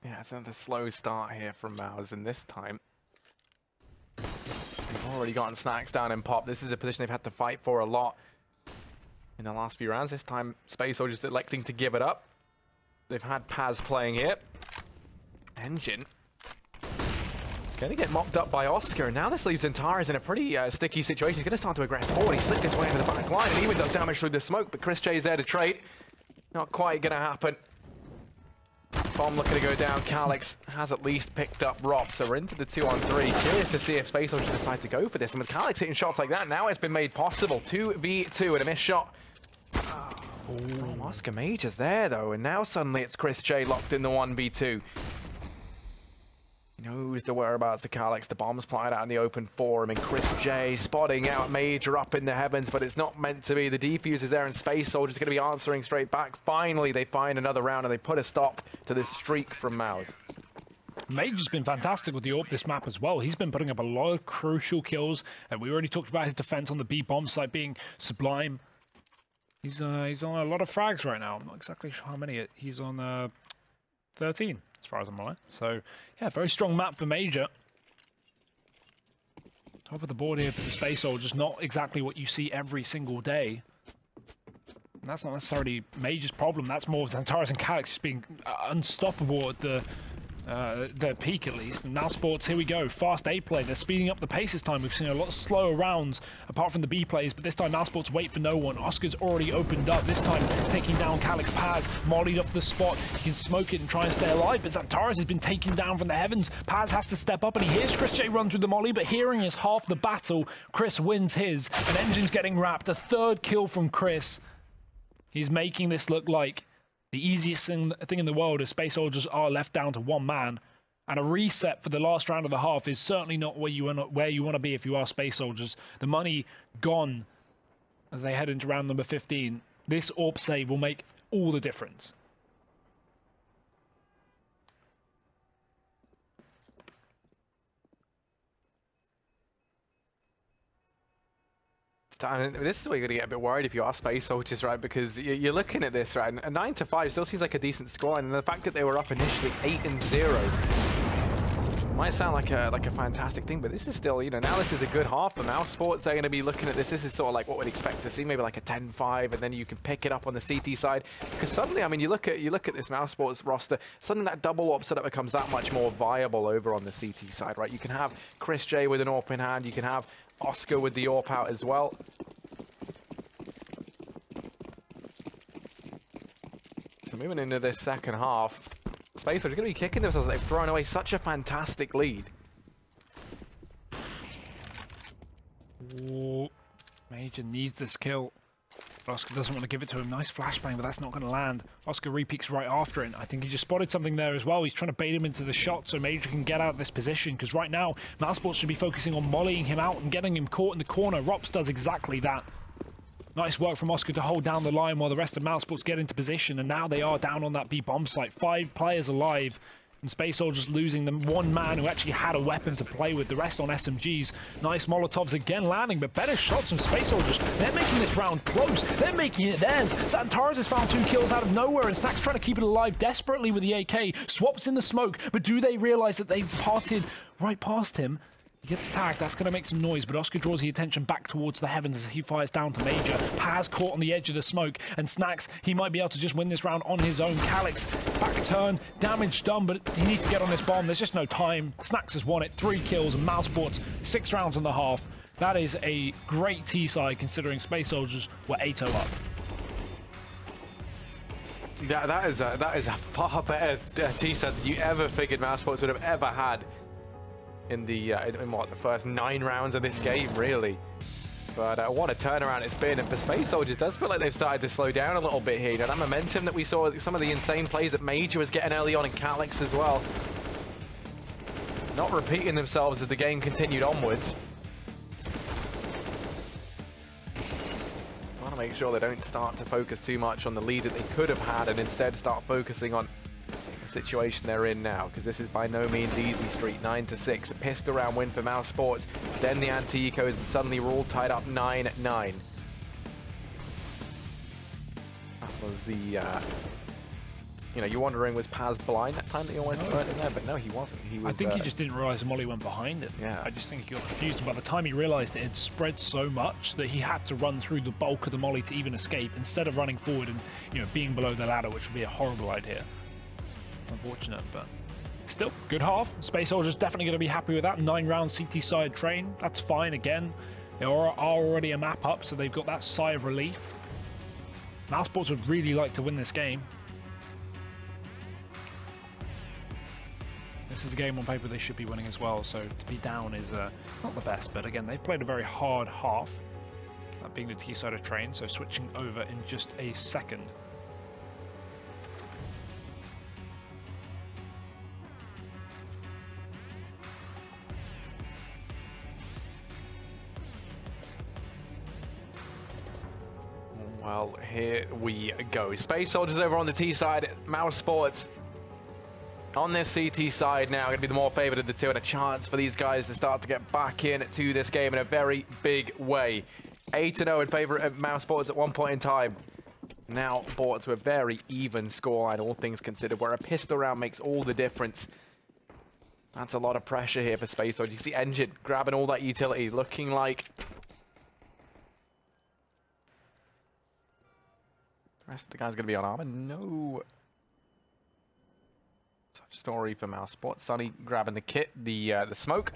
Yeah, it's another slow start here from Mouse, and this time they've already gotten Snacks down in pop. This is a position they've had to fight for a lot in the last few rounds. This time, SpaceSoldiers electing to give it up. They've had Paz playing here. Engine going to get mocked up by Oscar, and now this leaves Antares in a pretty sticky situation. He's going to start to aggress forward. He slipped his way into the back line, and even does damage through the smoke, but Chris J is there to trade. Not quite going to happen. Bomb looking to go down. Calix has at least picked up Rob, so we're into the 2-on-3. Curious to see if SpaceSoldiers decide to go for this. And with Calix hitting shots like that, now it's been made possible. 2v2 and a missed shot. From Oscar Major's there, though, and now suddenly it's Chris J locked in the 1v2. knows the whereabouts of Calix. The bomb's planted out in the open for him, and Chris J spotting out Major up in the heavens, but it's not meant to be. The defuse is there, and SpaceSoldiers going to be answering straight back. Finally, they find another round, and they put a stop to this streak from Mouse. Major's been fantastic with the AWP this map as well. He's been putting up a lot of crucial kills, and we already talked about his defense on the B bomb site being sublime. He's on a lot of frags right now. I'm not exactly sure how many. He's on 13, as far as I'm aware. So, yeah, very strong map for Major. Top of the board here for the SpaceSoldiers, not exactly what you see every single day. And that's not necessarily Major's problem. That's more Xantares and Calix just being unstoppable at their peak, at least. And mousesports, here we go. Fast A play. They're speeding up the pace this time. We've seen a lot of slower rounds, apart from the B plays, but this time mousesports wait for no one. Oscar's already opened up. This time taking down Calix. Paz mollied up the spot. He can smoke it and try and stay alive, but Xantares has been taken down from the heavens. Paz has to step up, and he hears Chris J run through the molly, but hearing is half the battle. Chris wins his, and Engine's getting wrapped. A third kill from Chris. He's making this look like the easiest thing in the world, as SpaceSoldiers are left down to one man, and a reset for the last round of the half is certainly not where you want to be if you are SpaceSoldiers. The money gone as they head into round number 15. This AWP save will make all the difference. This is where you're going to get a bit worried if you are SpaceSoldiers, right? Because you're looking at this, right? A 9-5 still seems like a decent score, and the fact that they were up initially 8-0 might sound like a fantastic thing, but this is still, you know, now this is a good half for mousesports. They're going to be looking at this. This is sort of like what we'd expect to see, maybe like a 10-5, and then you can pick it up on the CT side. Because suddenly, I mean, you look at this mousesports roster. Suddenly, that double AWP setup becomes that much more viable over on the CT side, right? You can have Chris J with an AWP in hand. You can have Oscar with the AWP out as well. So moving into this second half, SpaceSoldiers are going to be kicking themselves. They've thrown away such a fantastic lead. Ooh, Major needs this kill. Oscar doesn't want to give it to him. Nice flashbang, but that's not going to land. Oscar repeats right after it. I think he just spotted something there as well. He's trying to bait him into the shot so Major can get out of this position, because right now, mousesports should be focusing on mollying him out and getting him caught in the corner. Rops does exactly that. Nice work from Oscar to hold down the line while the rest of mousesports get into position, and now they are down on that B bomb site. 5 players alive, and SpaceSoldiers losing them. One man who actually had a weapon to play with, the rest on SMGs. Nice Molotovs again landing, but better shots from SpaceSoldiers. They're making this round close. They're making it theirs. Xantares has found 2 kills out of nowhere, and Snack's trying to keep it alive desperately with the AK. Swaps in the smoke, but do they realize that they've parted right past him? He gets tagged. That's going to make some noise, but Oscar draws the attention back towards the heavens as he fires down to Major. Paz caught on the edge of the smoke, and Snacks, he might be able to just win this round on his own. Calix, back turn, damage done, but he needs to get on this bomb. There's just no time. Snacks has won it. 3 kills, and mousesports 6 rounds and a half. That is a great T-side considering SpaceSoldiers were 8-0 up. That is a far better T-side than you ever figured mousesports would have ever had in the the first 9 rounds of this game, really. But what a turnaround it's been, and for SpaceSoldiers, it does feel like they've started to slow down a little bit here. You know, that momentum that we saw, some of the insane plays that Major was getting early on in Calix as well, not repeating themselves as the game continued onwards. Want to make sure they don't start to focus too much on the lead that they could have had, and instead start focusing on situation they're in now, because this is by no means easy street. 9-6, a pissed around win for Mousesports, then the anti-ecos, and suddenly we're all tied up 9-9. That was the you know, you're wondering, was Paz blind that time that you went in there? But no, he wasn't. He was, I think he just didn't realize the molly went behind it. Yeah. I just think he got confused, and by the time he realized it had spread so much that he had to run through the bulk of the molly to even escape, instead of running forward and, you know, being below the ladder, which would be a horrible idea. It's unfortunate, but still, good half. SpaceSoldiers definitely going to be happy with that. 9-round CT side train. That's fine again. They are already a map up, so they've got that sigh of relief. Mousesports would really like to win this game. This is a game on paper they should be winning as well, so to be down is not the best, but again, they've played a very hard half, that being the T-side of train, so switching over in just a second. Well, here we go. SpaceSoldiers over on the T side, mousesports on this CT side now, going to be the more favored of the two, and a chance for these guys to start to get back into this game in a very big way. 8-0 in favor of mousesports at one point in time. Now brought to a very even scoreline, all things considered, where a pistol round makes all the difference. That's a lot of pressure here for SpaceSoldiers. You see Engine grabbing all that utility, looking like the rest of the guys going to be on armor. No such story for mousesports. Sunny grabbing the kit, the smoke.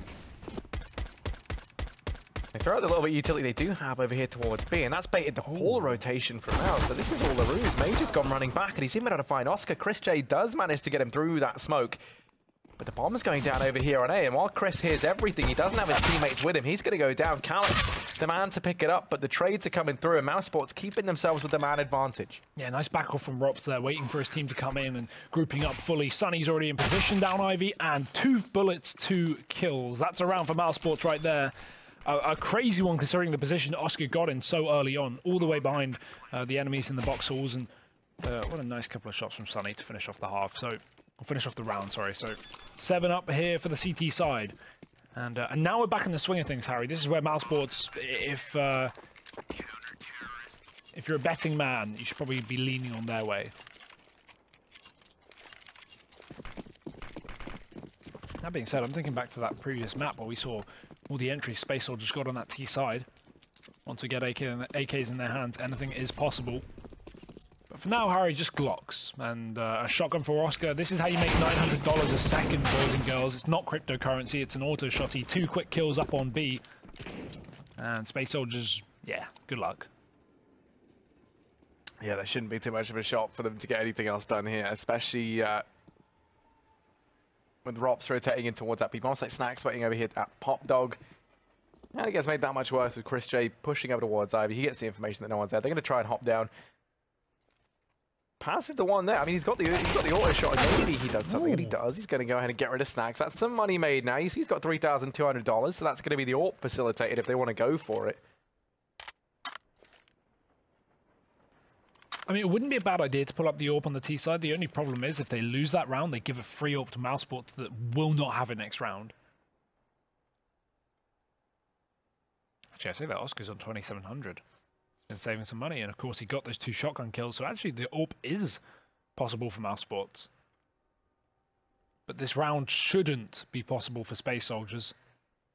They throw out the little bit of utility they do have over here towards B, and that's baited the whole rotation from Mouse. But this is all the ruse. Major's gone running back, and he's even able to find Oscar. Chris J does manage to get him through that smoke. But the bomb's going down over here on A, and while Chris hears everything, he doesn't have his teammates with him. He's going to go down. Calix, the man to pick it up, but the trades are coming through, and mousesports keeping themselves with the man advantage. Yeah, nice back off from Rops there, waiting for his team to come in and grouping up fully. Sunny's already in position down Ivy, and 2 bullets, 2 kills. That's a round for mousesports right there. A crazy one considering the position Oscar got in so early on, all the way behind the enemies in the box halls. And what a nice couple of shots from Sunny to finish off the half. So, or finish off the round, sorry. So 7 up here for the CT side. And now we're back in the swing of things, Harry. This is where mousesports, if you're a betting man, you should probably be leaning on their way. That being said, I'm thinking back to that previous map where we saw all the entries SpaceSoldiers got on that T side. Once we get AKs in their hands, anything is possible. But for now, Harry, just Glocks and a shotgun for Oscar. This is how you make $900 a second, boys and girls. It's not cryptocurrency, it's an auto shotty. 2 quick kills up on B. And SpaceSoldiers, yeah, good luck. Yeah, there shouldn't be too much of a shot for them to get anything else done here, especially with Rops rotating in towards that people. Almost like Snacks waiting over here at Pop Dog. And it gets made that much worse with Chris J pushing over towards Ivy. He gets the information that no one's there. They're going to try and hop down. Pass is the one there. I mean, he's got the auto shot. Maybe he does something, and he does. He's going to go ahead and get rid of Snacks. That's some money made now. You see he's got $3,200, so that's going to be the AWP facilitated if they want to go for it. I mean, it wouldn't be a bad idea to pull up the AWP on the T side. The only problem is if they lose that round, they give a free AWP to mousesports that will not have it next round. Actually, I say that Oscar's on 2,700 and saving some money. And of course, he got those 2 shotgun kills. So actually, the AWP is possible for mousesports. But this round shouldn't be possible for SpaceSoldiers.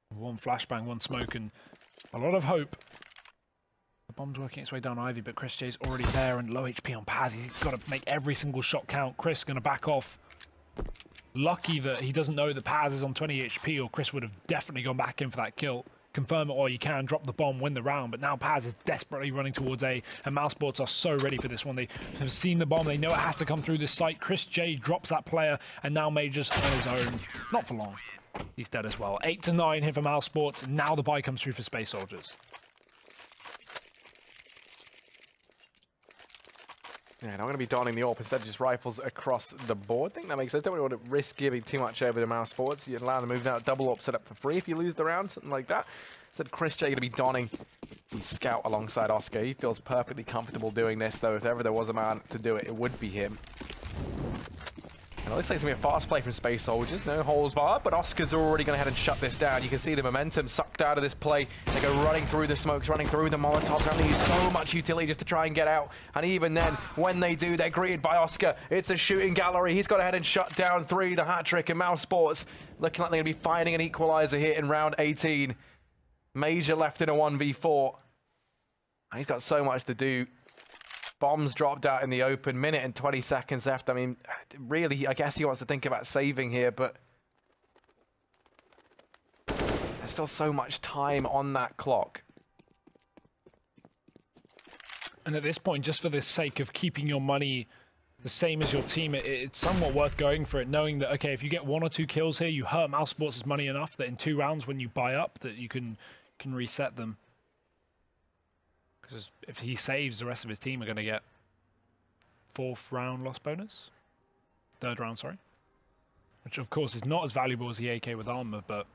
1 flashbang, 1 smoke, and a lot of hope. The bomb's working its way down Ivy, but Chris J's already there and low HP on Paz. He's got to make every single shot count. Chris going to back off. Lucky that he doesn't know that Paz is on 20 HP, or Chris would have definitely gone back in for that kill. Confirm it all you can, drop the bomb, win the round. But now Paz is desperately running towards A, and mousesports are so ready for this one. They have seen the bomb. They know it has to come through this site. Chris J drops that player, and now Major's on his own. Not for long. He's dead as well. 8-9 here for mousesports, and now the buy comes through for SpaceSoldiers. Yeah, not going to be donning the AWP, instead of just rifles across the board. I think that makes sense. Don't really want to risk giving too much over to mousesports. You allow them to move now, double AWP set up for free if you lose the round, something like that. Instead, Chris J going to be donning the scout alongside Oscar. He feels perfectly comfortable doing this, though. If ever there was a man to do it, it would be him. And it looks like it's going to be a fast play from SpaceSoldiers. No holes barred, but Oscar's already going to head and shut this down. You can see the momentum sucked out of this play. They go running through the smokes, running through the Molotovs. Having to use so much utility just to try and get out. And even then, when they do, they're greeted by Oscar. It's a shooting gallery. He's got to head and shut down 3, the hat trick, and mousesports looking like they're going to be finding an equalizer here in round 18. Major left in a 1v4. And he's got so much to do. Bombs dropped out in the open, minute and 20 seconds left. I mean, really, I guess he wants to think about saving here, but there's still so much time on that clock. And at this point, just for the sake of keeping your money the same as your team, it's somewhat worth going for it, knowing that, okay, if you get 1 or 2 kills here, you hurt mousesports' money enough that in 2 rounds when you buy up, that you can reset them. Because if he saves, the rest of his team are going to get 4th round loss bonus. 3rd round, sorry. Which, of course, is not as valuable as the AK with armor, but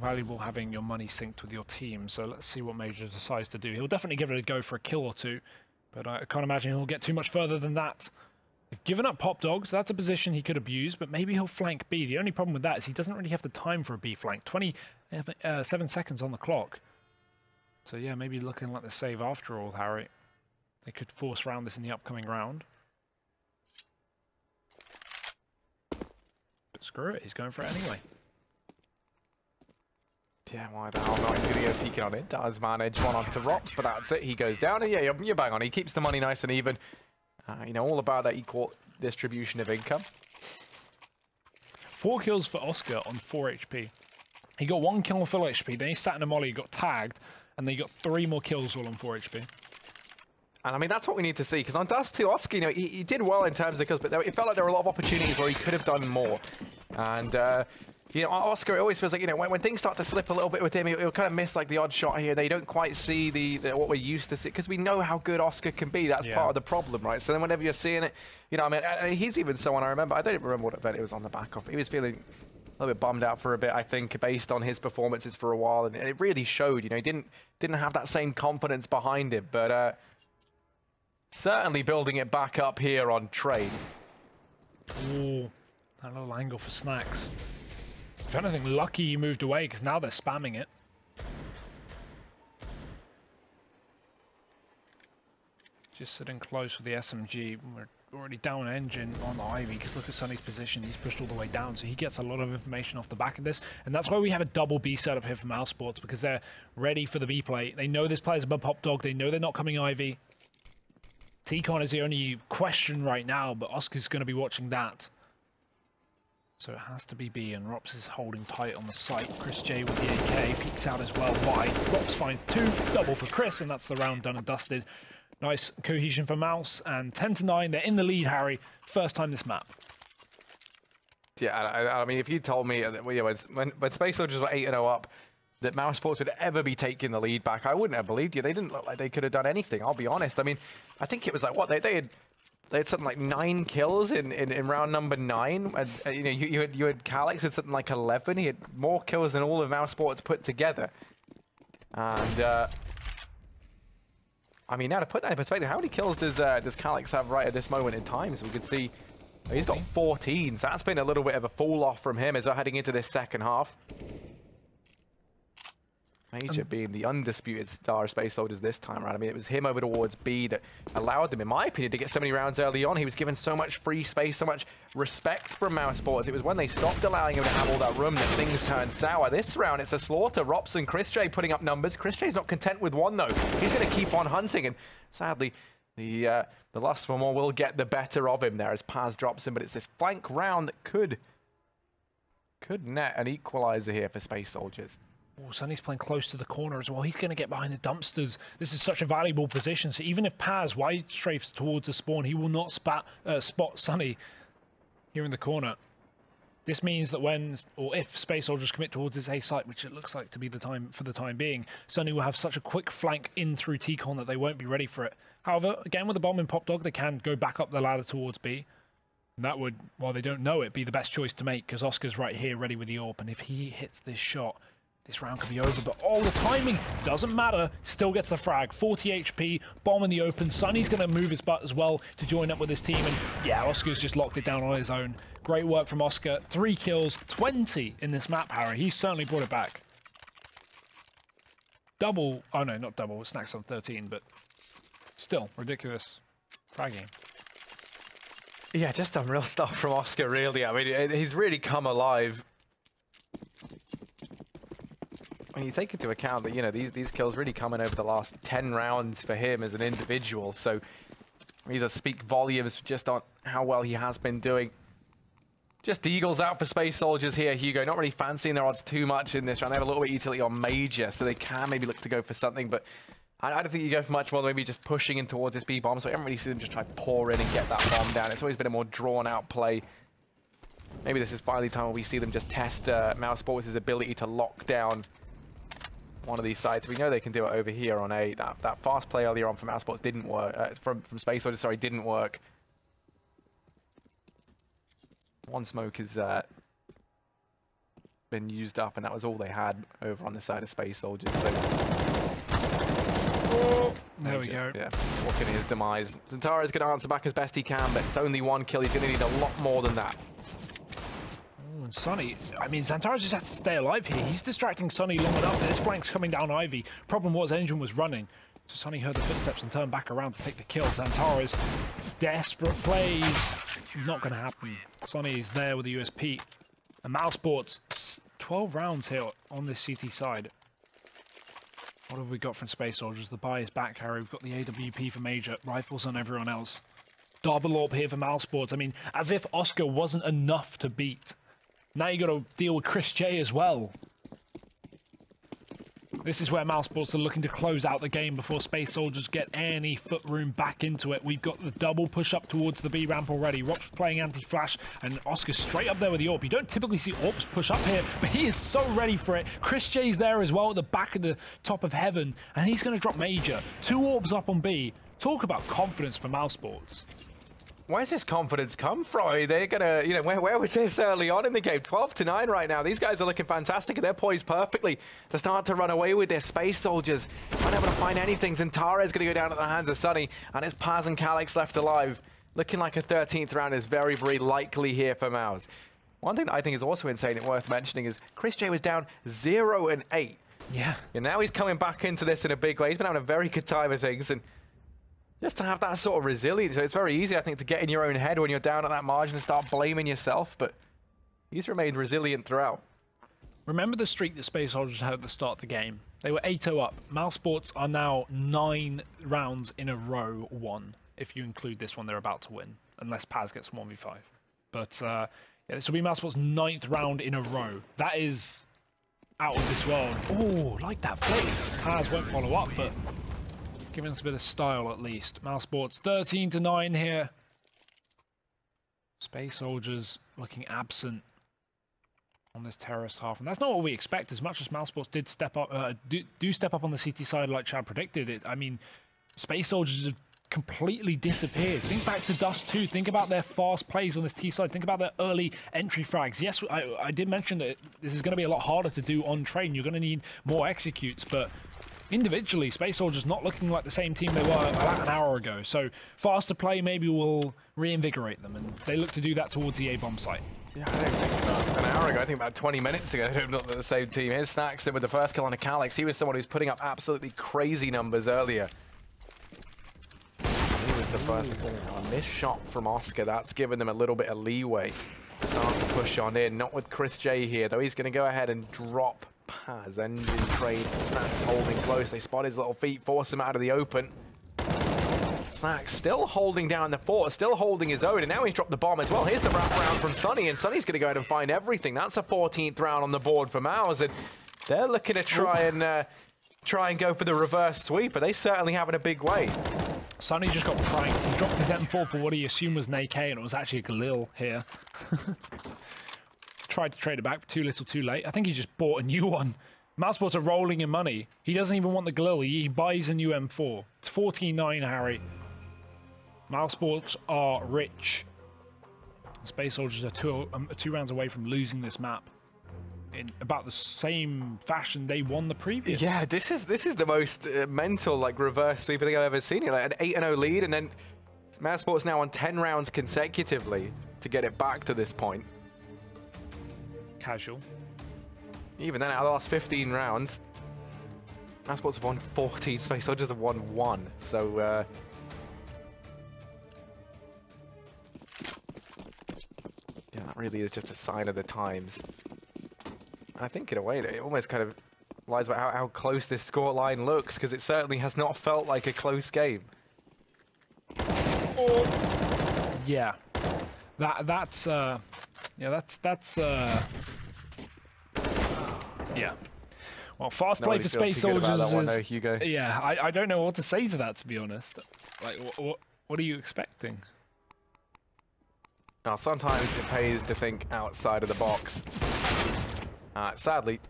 valuable having your money synced with your team. So let's see what Major decides to do. He'll definitely give it a go for a kill or two, but I can't imagine he'll get too much further than that. They've given up Pop Dogs. That's a position he could abuse, but maybe he'll flank B. The only problem with that is he doesn't really have the time for a B flank. 27 seconds on the clock. So yeah, maybe looking like the save after all, Harry. They could force round this in the upcoming round. But screw it, he's going for it anyway. Yeah, why the hell not? He's going to go peeking on it. Does manage one onto Rops, but that's it. He goes down, and yeah, you're bang on. He keeps the money nice and even. You know, all about that equal distribution of income. 4 kills for Oscar on 4 HP. He got 1 kill on full HP, then he sat in a molly, got tagged, and then he got 3 more kills all on 4 HP. And I mean, that's what we need to see, because on Dust 2, Oscar, you know, he did well in terms of kills, but it felt like there were a lot of opportunities where he could have done more. And, you know, Oscar, it always feels like, you know, when things start to slip a little bit with him, he'll kind of miss, like, the odd shot here. They don't quite see what we're used to see, because we know how good Oscar can be. That's part of the problem, right? So then whenever you're seeing it, you know, I mean, he's even someone I remember. I don't even remember what event it was on the back of. He was feeling a little bit bummed out for a bit, I think, based on his performances for a while, and it really showed. You know, he didn't have that same confidence behind him, but certainly building it back up here on Trade. Ooh, that little angle for Snacks. If anything, lucky he moved away, because now they're spamming it. Just sitting close with the SMG. We're already down engine on the Ivy, because look at Sunny's position. He's pushed all the way down, so he gets a lot of information off the back of this. And that's why we have a double B setup here for mousesports, because they're ready for the B play. They know this player's above Pop Dog. They know they're not coming Ivy. T-Con is the only question right now, but Oscar's going to be watching that. So it has to be B, and Rops is holding tight on the site. Chris J with the AK peeks out as well wide. Rops finds 2, double for Chris, and that's the round done and dusted. Nice cohesion for Mouse, and 10-9, they're in the lead, Harry. First time this map. Yeah, I mean, if you told me that when SpaceSoldiers were 8-0 up, that mousesports would ever be taking the lead back, I wouldn't have believed you. They didn't look like they could have done anything, I'll be honest. I mean, I think it was like, what, they had something like 9 kills in round number 9. And, you know, you had Calix had something like 11. He had more kills than all of mousesports put together. And I mean, now to put that in perspective, how many kills does Calix have right at this moment in time? So we could see he's got 14. So that's been a little bit of a fall off from him as we're heading into this second half. Major being the undisputed star of SpaceSoldiers this time around. I mean, it was him over towards B that allowed them, in my opinion, to get so many rounds early on. He was given so much free space, so much respect from mousesports. It was when they stopped allowing him to have all that room that things turned sour. This round, it's a slaughter. Rops and Chris J putting up numbers. Chris J's not content with 1, though. He's going to keep on hunting, and sadly, the lust for more will get the better of him there as Paz drops him, but it's this flank round that could net an equalizer here for SpaceSoldiers. Oh, Sunny's playing close to the corner as well. He's going to get behind the dumpsters. This is such a valuable position. So even if Paz wide strafes towards the spawn, he will not spot Sunny here in the corner. This means that when, or if SpaceSoldiers commit towards this A site, which it looks like to be the time for the time being, Sunny will have such a quick flank in through T-Con that they won't be ready for it. However, again, with the bomb in Pop Dog, they can go back up the ladder towards B. And that would, while they don't know it, be the best choice to make, because Oscar's right here ready with the AWP. And if he hits this shot, this round could be over, but the timing doesn't matter. Still gets the frag. 40 HP, bomb in the open. Sunny's going to move his butt as well to join up with his team. And yeah, Oscar's just locked it down on his own. Great work from Oscar. 3 kills, 20 in this map, Harry. He's certainly brought it back. Double. Oh, no, not double. Snacks on 13, but still ridiculous fragging. Yeah, just some real stuff from Oscar, really. I mean, he's really come alive. When you take into account that, you know, these kills really coming over the last 10 rounds for him as an individual, so either speak volumes just on how well he has been doing. Just Eagles out for SpaceSoldiers here, Hugo. Not really fancying their odds too much in this round. They have a little bit of utility on Major, so they can maybe look to go for something, but I don't think you go for much more than maybe just pushing in towards this B bomb, so I haven't really seen them just try to pour in and get that bomb down. It's always been a more drawn-out play. Maybe this is finally time where we see them just test mousesports' ability to lock down one of these sites. We know they can do it over here on A. That fast play earlier on from mousesports didn't work. From SpaceSoldiers, sorry, didn't work. One smoke is been used up, and that was all they had over on the side of SpaceSoldiers. So there we go. Yeah, walking his demise. Zantara is going to answer back as best he can, but it's only one kill. He's going to need a lot more than that. Oh, and Sonny, I mean, Zantara just has to stay alive here. He's distracting Sonny long enough. This flank's coming down Ivy. Problem was, Engine was running. So Sonny heard the footsteps and turned back around to take the kill. Zantara's desperate plays. Not going to happen. Sonny is there with the USP. And mousesports, 12 rounds here on this CT side. What have we got from SpaceSoldiers? The buy is back, Harry. We've got the AWP for Major. Rifles on everyone else. Double AWP here for mousesports. I mean, as if Oscar wasn't enough to beat. Now you got to deal with Chris J as well. This is where mousesports are looking to close out the game before SpaceSoldiers get any foot room back into it. We've got the double push up towards the B ramp already. Rop's playing anti-flash, and Oscar's straight up there with the AWP. You don't typically see AWPs push up here, but he is so ready for it. Chris J's there as well at the back of the top of heaven, and he's going to drop Major. 2 AWPs up on B. Talk about confidence for mousesports. Where's this confidence come from? They're gonna, you know, where was this early on in the game? 12-9 right now. These guys are looking fantastic, and they're poised perfectly to start to run away with their SpaceSoldiers. Unable to find anything. Zantara is gonna go down at the hands of Sonny, and it's Paz and Calyx left alive. Looking like a 13th round is very, very likely here for Mouse. One thing that I think is also insane and worth mentioning is Chris J was down 0-8. Yeah. And now he's coming back into this in a big way. He's been having a very good time of things, and just to have that sort of resilience. So it's very easy, I think, to get in your own head when you're down at that margin and start blaming yourself, but he's remained resilient throughout. Remember the streak that SpaceSoldiers had at the start of the game? They were 8-0 up. mousesports are now 9 rounds in a row won, if you include this one they're about to win, unless Paz gets 1v5. But yeah, this will be mousesports' 9th round in a row. That is out of this world. Oh, like that flick. Paz won't follow up, but giving us a bit of style at least. mousesports 13-9 here. SpaceSoldiers looking absent on this terrorist half, and that's not what we expect. As much as mousesports did step up, do step up on the CT side like Chad predicted. I mean, SpaceSoldiers have completely disappeared. Think back to Dust 2. Think about their fast plays on this T side. Think about their early entry frags. Yes, I did mention that this is going to be a lot harder to do on train. You're going to need more executes, but individually, SpaceSoldiers not looking like the same team they were about an hour ago. So faster play maybe will reinvigorate them, and they look to do that towards the A-bomb site. Yeah, I don't think about an hour ago, I think about 20 minutes ago, they're not the same team. Here's Snackson with the first kill on a Calyx. He was someone who's putting up absolutely crazy numbers earlier. He was the first missed shot from Oscar. That's given them a little bit of leeway to start to push on in. Not with Chris J here, though. He's going to go ahead and drop Paz. Engine trade. Snack's holding close. They spot his little feet, force him out of the open. Snack still holding down the fort, still holding his own, and now he's dropped the bomb as well. Here's the wrap round from Sonny, and Sonny's going to go ahead and find everything. That's a 14th round on the board for Mouse, and they're looking to try and go for the reverse sweep, but they certainly have in a big way. Sonny just got pranked. He dropped his M4 for what he assumed was an AK, and it was actually a Galil here. Tried to trade it back, but too little too late. I think he just bought a new one. mousesports are rolling in money. He doesn't even want the Galil. He buys a new M4. It's 14-9, Harry. mousesports are rich. SpaceSoldiers are two rounds away from losing this map in about the same fashion they won the previous. Yeah, this is the most mental like reverse sweep I think I've ever seen. Like an 8-0 lead, and then mousesports now on 10 rounds consecutively to get it back to this point. Casual. Even then, out of the last 15 rounds, mousesports have won 14. SpaceSoldiers have won 1. So. Yeah, that really is just a sign of the times. I think in a way it almost kind of lies about how close this score line looks, because it certainly has not felt like a close game. Oh. Yeah. Yeah. Well, fast play for SpaceSoldiers is... Hugo. Yeah, I don't know what to say to that, to be honest. Like, what are you expecting? Now, sometimes it pays to think outside of the box. Sadly,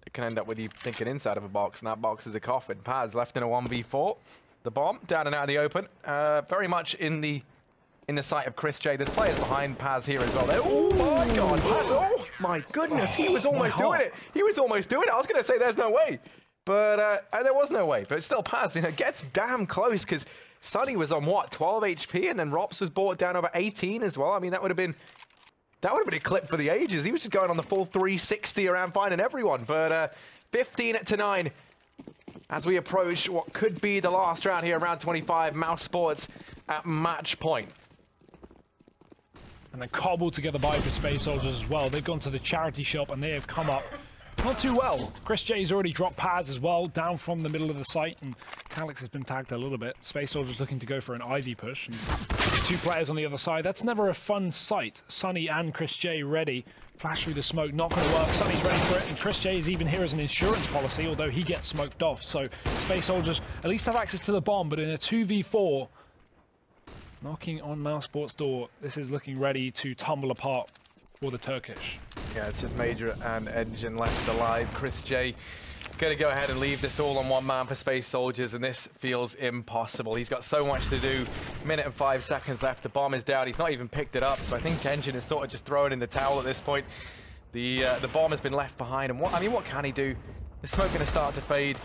it can end up with you thinking inside of a box, and that box is a coffin. Paz left in a 1v4. The bomb down and out of the open. Very much in the sight of Chris J. There's players behind Paz here as well. Oh my God! Paz, my goodness, he was almost doing it. He was almost doing it. I was going to say there's no way. But there was no way. But still, Paz, gets damn close because Sunny was on, what, 12 HP? And then Rops was brought down over 18 as well. I mean, that would have been a clip for the ages. He was just going on the full 360 around finding everyone. But 15-9 as we approach what could be the last round here, round 25, mousesports at match point. And then cobbled together by for SpaceSoldiers as well. They've gone to the charity shop and they have come up not too well. Chris J's already dropped Paz as well, down from the middle of the site, and Calix has been tagged a little bit. SpaceSoldiers looking to go for an Ivy push, and 2 players on the other side. That's never a fun sight. Sunny and Chris J ready. Flash through the smoke, not going to work. Sunny's ready for it, and Chris J is even here as an insurance policy, although he gets smoked off. So SpaceSoldiers at least have access to the bomb, but in a 2v4, knocking on mousesports' door, this is looking ready to tumble apart for the Turkish. Yeah, it's just Major and Engine left alive. Chris J going to go ahead and leave this all on one man for SpaceSoldiers, and this feels impossible. He's got so much to do. Minute and 5 seconds left. The bomb is down. He's not even picked it up, so I think Engine is sort of just throwing in the towel at this point. The bomb has been left behind, and what can he do? The smoke going to start to fade.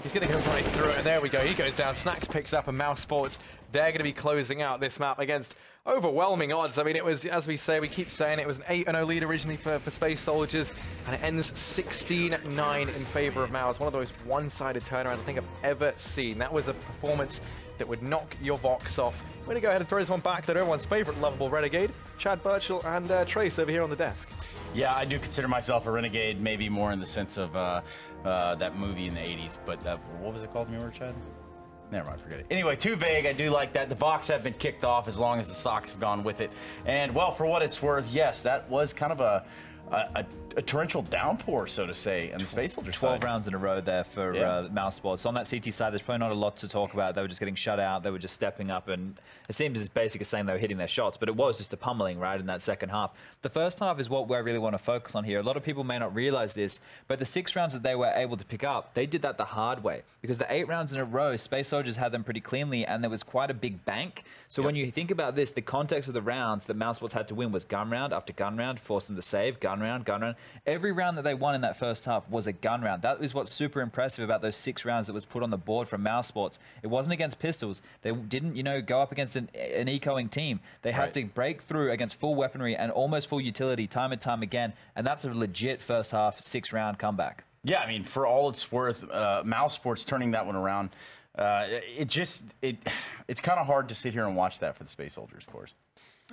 He's going to go right through it, and there we go. He goes down. Snacks picks up, and mousesports, they're going to be closing out this map against overwhelming odds. I mean, it was, as we say, we keep saying, it was an 8-0 lead originally for SpaceSoldiers, and it ends 16-9 in favor of Mouse. One of those one-sided turnarounds I think I've ever seen. That was a performance that would knock your Vox off. We're going to go ahead and throw this one back to everyone's favorite lovable Renegade, Chad Birchall and Trace over here on the desk. Yeah, I do consider myself a renegade, maybe more in the sense of that movie in the 80s, but what was it called? Remember, Chad? Never mind, forget it. Anyway, too vague. I do like that. The Vox have been kicked off as long as the Sox have gone with it. And, well, for what it's worth, yes, that was kind of a torrential downpour, so to say, on the SpaceSoldiers 12 rounds in a row there for mousesports. On that CT side, there's probably not a lot to talk about. They were just getting shut out. They were just stepping up, and it seems as basic as saying they were hitting their shots, but it was just a pummeling, right, in that second half. The first half is what I really want to focus on here. A lot of people may not realize this, but the 6 rounds that they were able to pick up, they did that the hard way, because the 8 rounds in a row, SpaceSoldiers had them pretty cleanly, and there was quite a big bank. So when you think about this, the context of the rounds that mousesports had to win was gun round after gun round, forced them to save, gun round, gun round. Every round that they won in that first half was a gun round. That is what's super impressive about those 6 rounds that was put on the board from mousesports. It wasn't against pistols. They didn't, go up against an ecoing team. They had to break through against full weaponry and almost full utility time and time again, and that's a legit first half 6-round comeback. Yeah, I mean, for all it's worth, mousesports turning that one around, it's kind of hard to sit here and watch that for the SpaceSoldiers, of course.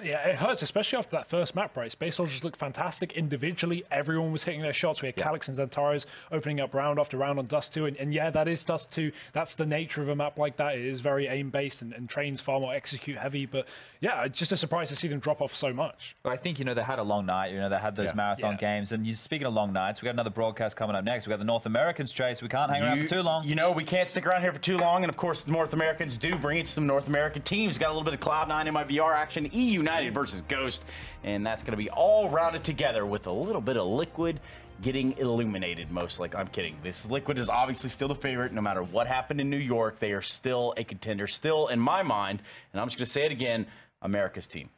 Yeah, it hurts, especially after that first map, right? SpaceSoldiers looked fantastic individually. Everyone was hitting their shots. We had Calix and Zentaros opening up round after round on Dust 2. And yeah, that is Dust 2. That's the nature of a map like that. It is very aim-based and trains far more execute-heavy. But yeah, it's just a surprise to see them drop off so much. Well, I think, they had a long night. They had those marathon games. And speaking of long nights, we got another broadcast coming up next. We got the North Americans, Trace. We can't hang around for too long. We can't stick around here for too long. And of course, the North Americans do bring in some North American teams. Got a little bit of Cloud9 in my VR action. E United versus Ghost. And that's going to be all rounded together with a little bit of Liquid getting illuminated, most likely. I'm kidding. This Liquid is obviously still the favorite. No matter what happened in New York, they are still a contender. Still, in my mind, and I'm just going to say it again, America's team.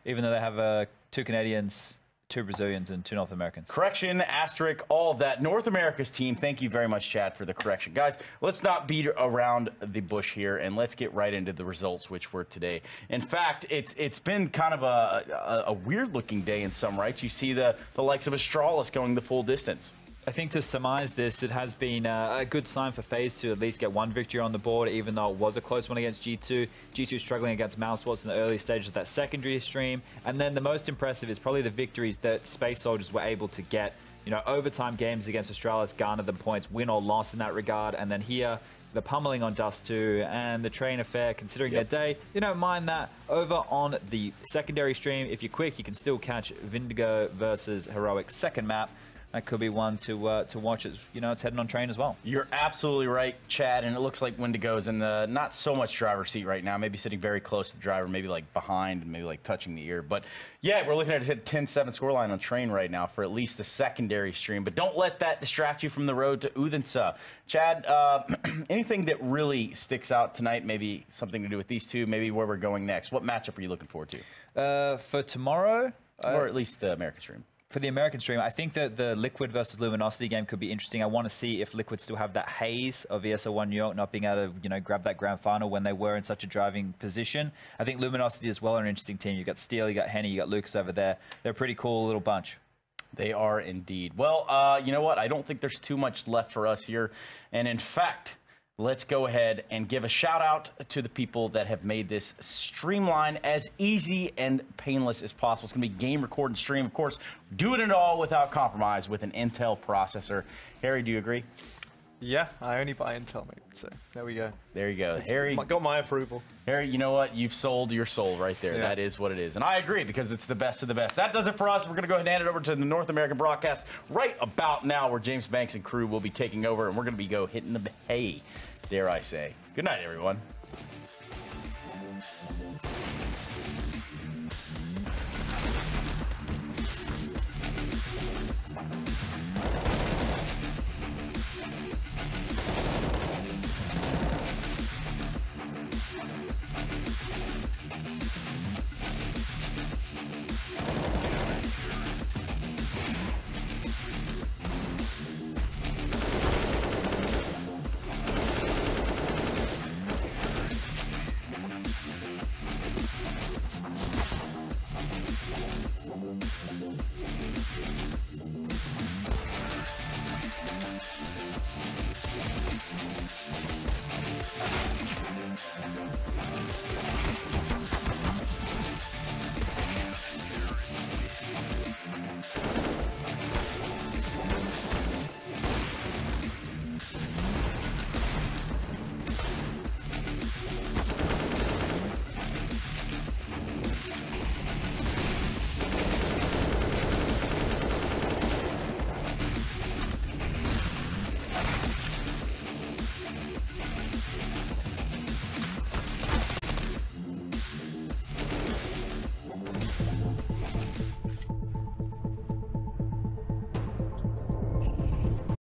Even though they have 2 Canadians, 2 Brazilians, and 2 North Americans. Correction, asterisk, all of that. North America's team. Thank you very much, Chad, for the correction. Guys, let's not beat around the bush here, and let's get right into the results, which were today. In fact, it's been kind of a weird-looking day in some rights. You see the likes of Astralis going the full distance. I think to surmise this, it has been a good sign for FaZe to at least get 1 victory on the board, even though it was a close one against G2. G2 struggling against mousesports in the early stages of that secondary stream. And then the most impressive is probably the victories that SpaceSoldiers were able to get. Overtime games against Astralis garnered them points, win or loss in that regard. And then here, the pummeling on Dust 2 and the train affair, considering their day, you don't mind that. Over on the secondary stream, if you're quick, you can still catch Vindigo versus Heroic second map. That could be one to watch. It's heading on train as well. You're absolutely right, Chad. And it looks like Wendigo's in the not so much driver's seat right now. Maybe sitting very close to the driver, maybe like behind, maybe like touching the ear. But yeah, we're looking at a 10-7 scoreline on train right now for at least the secondary stream. But don't let that distract you from the road to Odense. Chad, anything that really sticks out tonight? Maybe something to do with these two. Maybe where we're going next. What matchup are you looking forward to? For tomorrow, or at least the American stream. for the American stream, I think that the Liquid versus Luminosity game could be interesting. I want to see if Liquid still have that haze of ESL 1 New York not being able to, grab that grand final when they were in such a driving position. I think Luminosity as well are an interesting team. You got Steele, you got Henny, you got Lucas over there. They're a pretty cool little bunch. They are indeed. Well, you know what? I don't think there's too much left for us here. And in fact, let's go ahead and give a shout out to the people that have made this streamline as easy and painless as possible. It's going to be game, record, and stream. Of course, doing it all without compromise with an Intel processor. Harry, do you agree? Yeah, I only buy Intel, mate. So there we go. There you go. Harry got my approval. Harry, you know what? You've sold your soul right there. Yeah. That is what it is. And I agree because it's the best of the best. That does it for us. We're going to go ahead and hand it over to the North American broadcast right about now where James Banks and crew will be taking over. And we're going to be hitting the hay, dare I say. Good night, everyone.